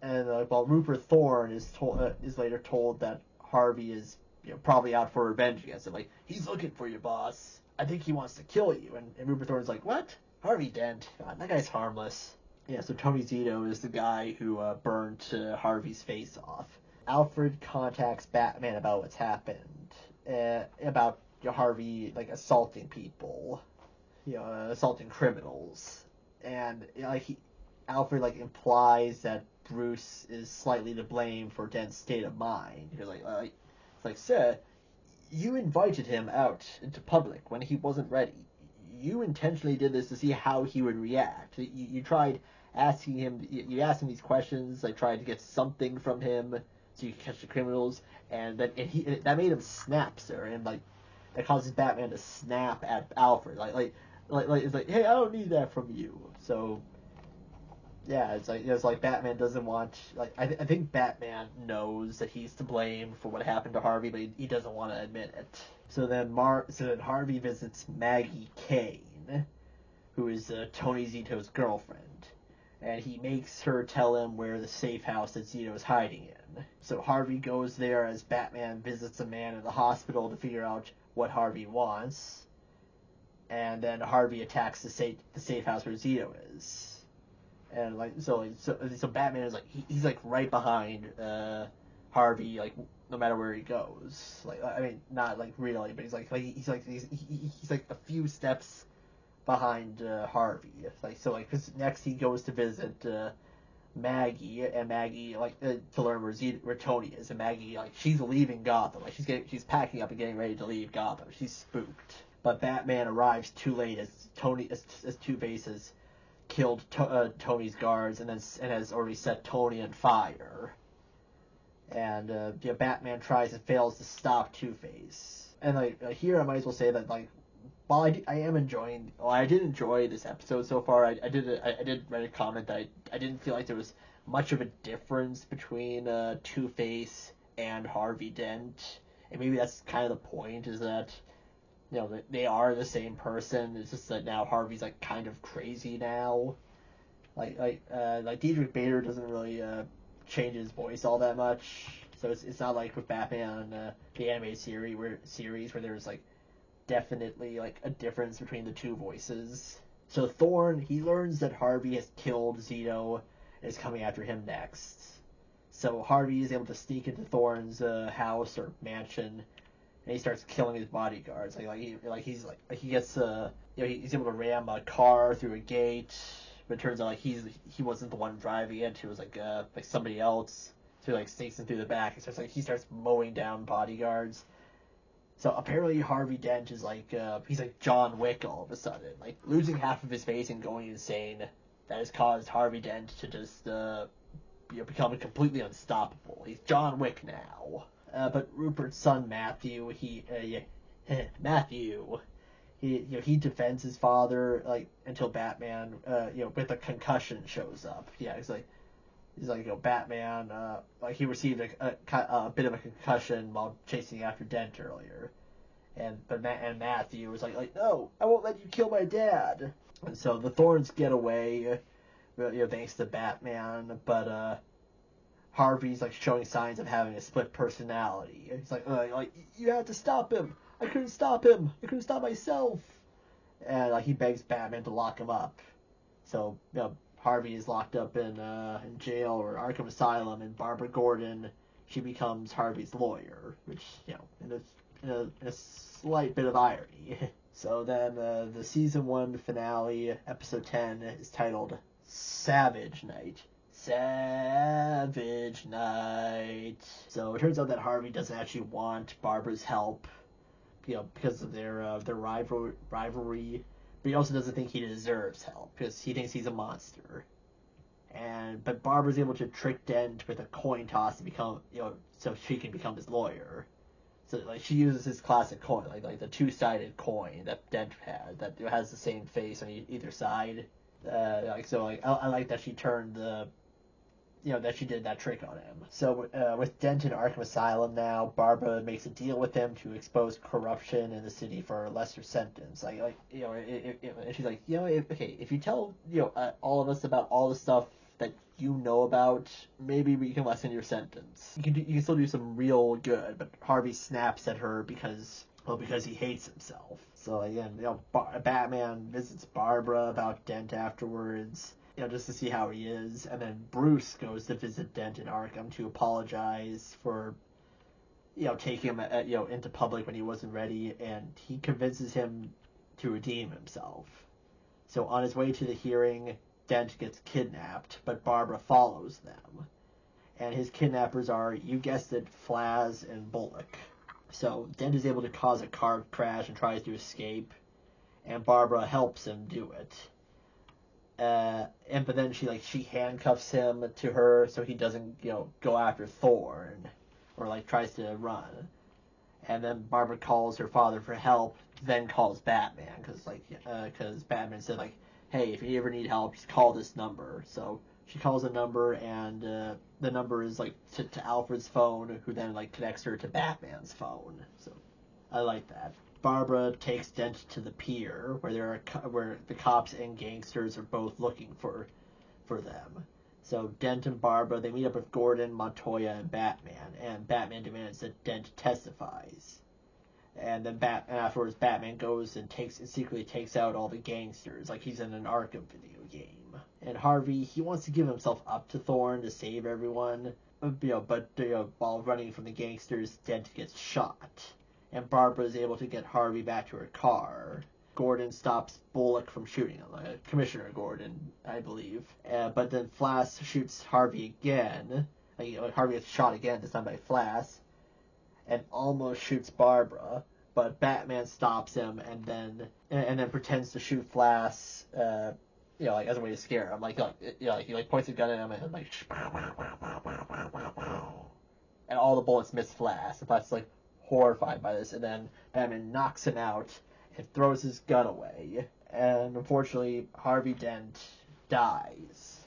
S1: And while Rupert Thorne is later told that Harvey is probably out for revenge against him, he's looking for you, boss. I think he wants to kill you. And Rupert Thorne's like, what? Harvey Dent? God, that guy's harmless. Yeah, so Tony Zito is the guy who burned Harvey's face off. Alfred contacts Batman about what's happened, about Harvey assaulting people, assaulting criminals, and Alfred implies that Bruce is slightly to blame for Dent's state of mind, because it's sir, you invited him out into public when he wasn't ready. you intentionally did this to see how he would react. You tried asking him, you asked him these questions, like tried to get something from him so you could catch the criminals, and that made him snap, sir, and like that causes Batman to snap at Alfred, like it's like, hey, I don't need that from you. So yeah, it's like Batman doesn't want, like I think Batman knows that he's to blame for what happened to Harvey, but he doesn't want to admit it. So then Harvey visits Maggie Kane, who is Tony Zito's girlfriend, and he makes her tell him where the safe house that Zito is hiding in. So Harvey goes there as Batman visits a man in the hospital to figure out what Harvey wants, and then Harvey attacks the safe house where Zito is. And so Batman is like he's like right behind Harvey, like no matter where he goes. Like I mean, not like really, but he's like a few steps behind Harvey. Because next he goes to visit Maggie, and Maggie to learn where Tony is, and Maggie she's leaving Gotham, she's packing up and getting ready to leave Gotham. She's spooked, but Batman arrives too late as Two-Face has killed Tony's guards and has already set Tony on fire. And Batman tries and fails to stop Two-Face. And here I might as well say that while I did enjoy this episode so far. I did write a comment that I didn't feel like there was much of a difference between Two-Face and Harvey Dent, and maybe that's kind of the point, is that they are the same person. It's just that now Harvey's kind of crazy now. Diedrich Bader doesn't really change his voice all that much, so it's not like with Batman the animated series where there's definitely a difference between the two voices. So Thorne, he learns that Harvey has killed Zito and is coming after him next. So Harvey is able to sneak into Thorne's house or mansion, and he starts killing his bodyguards. He's able to ram a car through a gate, but it turns out he wasn't the one driving it. It was somebody else. So he sneaks in through the back. He starts mowing down bodyguards. So apparently Harvey Dent is he's like John Wick all of a sudden, losing half of his face and going insane. That has caused Harvey Dent to just become completely unstoppable. He's John Wick now. But Rupert's son Matthew, he defends his father until Batman with a concussion shows up. Yeah, he's Batman he received a bit of a concussion while chasing after Dent earlier, and Matthew was no, I won't let you kill my dad. And so the Thorns get away, thanks to Batman, but Harvey's showing signs of having a split personality. He's you had to stop him. I couldn't stop him. I couldn't stop myself. And he begs Batman to lock him up. So Harvey is locked up in jail or Arkham Asylum, and Barbara Gordon, she becomes Harvey's lawyer, which in a slight bit of irony. So then the season 1 finale, episode 10, is titled Savage Night. Savage Night. So it turns out that Harvey doesn't actually want Barbara's help, because of their rivalry. But he also doesn't think he deserves help because he thinks he's a monster. But Barbara's able to trick Dent with a coin toss to become, so she can become his lawyer. So she uses his classic coin, the two-sided coin that Dent had, that has the same face on either side. I like that she turned that she did that trick on him. So with Dent in Arkham Asylum now, Barbara makes a deal with him to expose corruption in the city for a lesser sentence. And she's if you tell all of us about all the stuff that you know about, maybe we can lessen your sentence. You can still do some real good. But Harvey snaps at her because he hates himself. So again, Batman visits Barbara about Dent afterwards, just to see how he is. And then Bruce goes to visit Dent in Arkham to apologize for, taking him, into public when he wasn't ready, and he convinces him to redeem himself. So on his way to the hearing, Dent gets kidnapped, but Barbara follows them. And his kidnappers are, you guessed it, Flaz and Bullock. So Dent is able to cause a car crash and tries to escape. and Barbara helps him do it. But then she handcuffs him to her so he doesn't go after Thorn, or tries to run. And then Barbara calls her father for help, then calls Batman because Batman said hey, if you ever need help, just call this number. So she calls a number, and the number is to Alfred's phone, who then connects her to Batman's phone. So I like that. Barbara takes Dent to the pier where the cops and gangsters are both looking for them. So Dent and Barbara, they meet up with Gordon, Montoya, and Batman demands that Dent testifies. And then afterwards, Batman goes and secretly takes out all the gangsters, like he's in an Arkham video game. And Harvey, he wants to give himself up to Thorn to save everyone, but while running from the gangsters, Dent gets shot. And Barbara is able to get Harvey back to her car. Gordon stops Bullock from shooting him, Commissioner Gordon, I believe. But then Flass shoots Harvey again. Harvey gets shot again, this time by Flass, and almost shoots Barbara. But Batman stops him and then pretends to shoot Flass, as a way to scare him. He points a gun at him and and all the bullets miss Flass. And Flass is horrified by this, and then Batman knocks him out and throws his gun away. And unfortunately, Harvey Dent dies.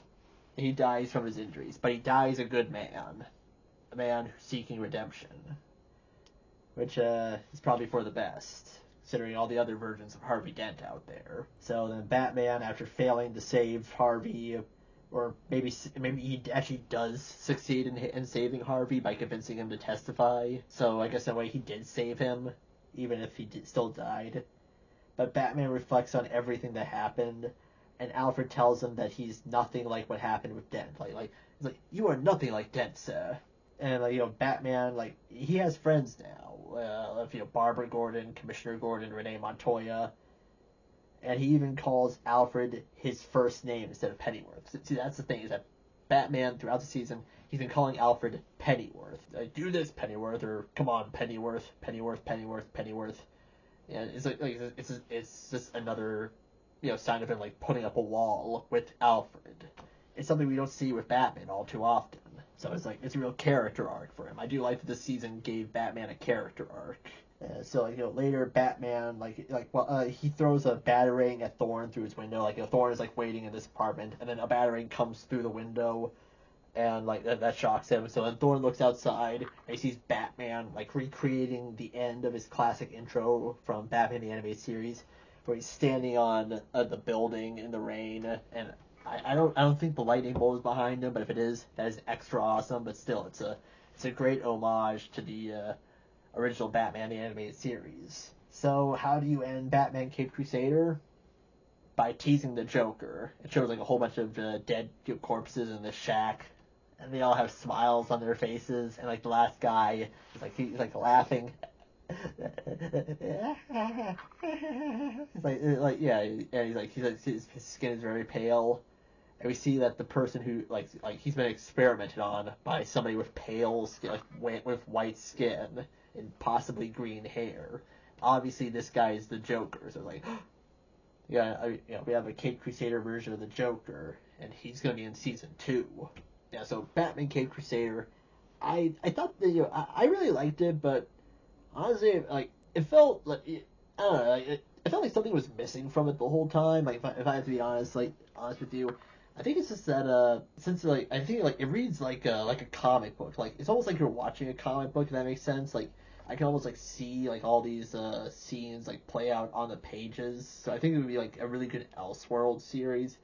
S1: He dies from his injuries, but he dies a good man. A man seeking redemption. Which is probably for the best, considering all the other versions of Harvey Dent out there. So then Batman, after failing to save Harvey, or maybe he actually does succeed in saving Harvey by convincing him to testify. So I guess in a way he did save him, even if he still died. But Batman reflects on everything that happened, and Alfred tells him that he's nothing like what happened with Dent. He's like, you are nothing like Dent, sir. And Batman, he has friends now. Barbara Gordon, Commissioner Gordon, Renee Montoya. And he even calls Alfred his first name instead of Pennyworth. See, that's the thing, is that Batman, throughout the season, he's been calling Alfred Pennyworth. Do this, Pennyworth, or come on, Pennyworth, Pennyworth, Pennyworth, Pennyworth. And it's just another, sign of him, putting up a wall with Alfred. It's something we don't see with Batman all too often. So it's a real character arc for him. I do like that this season gave Batman a character arc. Later Batman, he throws a batarang at Thorn through his window. Thorn is waiting in this apartment, and then a batarang comes through the window, and that shocks him. So then Thorn looks outside, and he sees Batman recreating the end of his classic intro from Batman the Animated Series, where he's standing on the building in the rain, and I don't think the lightning bolt is behind him, but if it is, that is extra awesome. But still, it's a great homage to the original Batman the Animated Series. So how do you end Batman Caped Crusader? By teasing the Joker. It shows a whole bunch of dead corpses in this shack, and they all have smiles on their faces, and the last guy is he's laughing. His skin is very pale, and we see that the person who he's been experimented on by somebody with pale skin, with white skin and possibly green hair. Obviously, this guy is the Joker, so we have a Caped Crusader version of the Joker, and he's going to be in season 2. Yeah, so Batman Caped Crusader, I thought that I really liked it, but honestly, it felt I don't know, it felt like something was missing from it the whole time. If I have to be honest with you, I think it's just that since I think it reads like a comic book. It's almost like you're watching a comic book, if that makes sense. I can almost see all these scenes play out on the pages. So I think it would be a really good Elseworld series.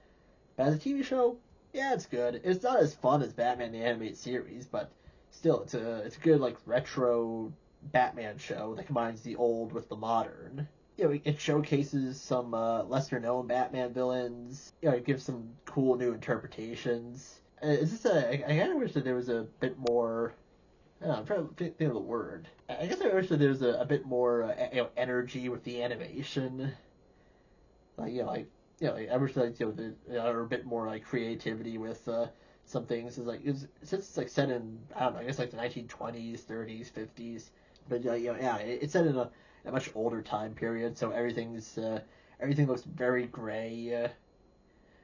S1: But as a TV show, yeah, it's good. It's not as fun as Batman the Animated Series, but still, it's a good retro Batman show that combines the old with the modern. It showcases some lesser known Batman villains. It gives some cool new interpretations. It's just I kind of wish that there was a bit more. I don't know, I'm trying to think of the word. I guess I wish that there was a bit more energy with the animation. I wish that there were a bit more creativity with some things. Since it's set in, I don't know, I guess the 1920s, 30s, 50s. But it's set in a much older time period, so everything's Everything looks very gray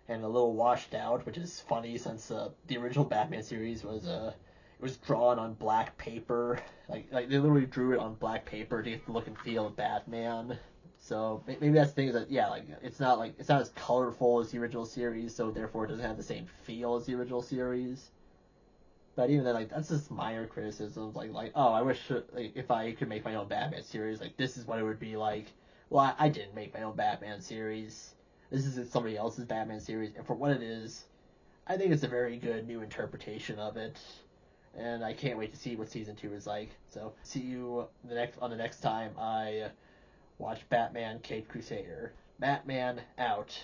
S1: and a little washed out, which is funny since the original Batman series was it was drawn on black paper. Like they literally drew it on black paper to get the look and feel of Batman. So maybe that's the thing is that yeah, like it's not as colorful as the original series, so therefore it doesn't have the same feel as the original series. But even then, like that's just minor criticisms. Like oh, I wish like, if I could make my own Batman series, like this is what it would be like. Well, I didn't make my own Batman series. This is somebody else's Batman series, and for what it is, I think it's a very good new interpretation of it. And I can't wait to see what season 2 is like. So see you the next time I watch Batman Caped Crusader. Mattman out.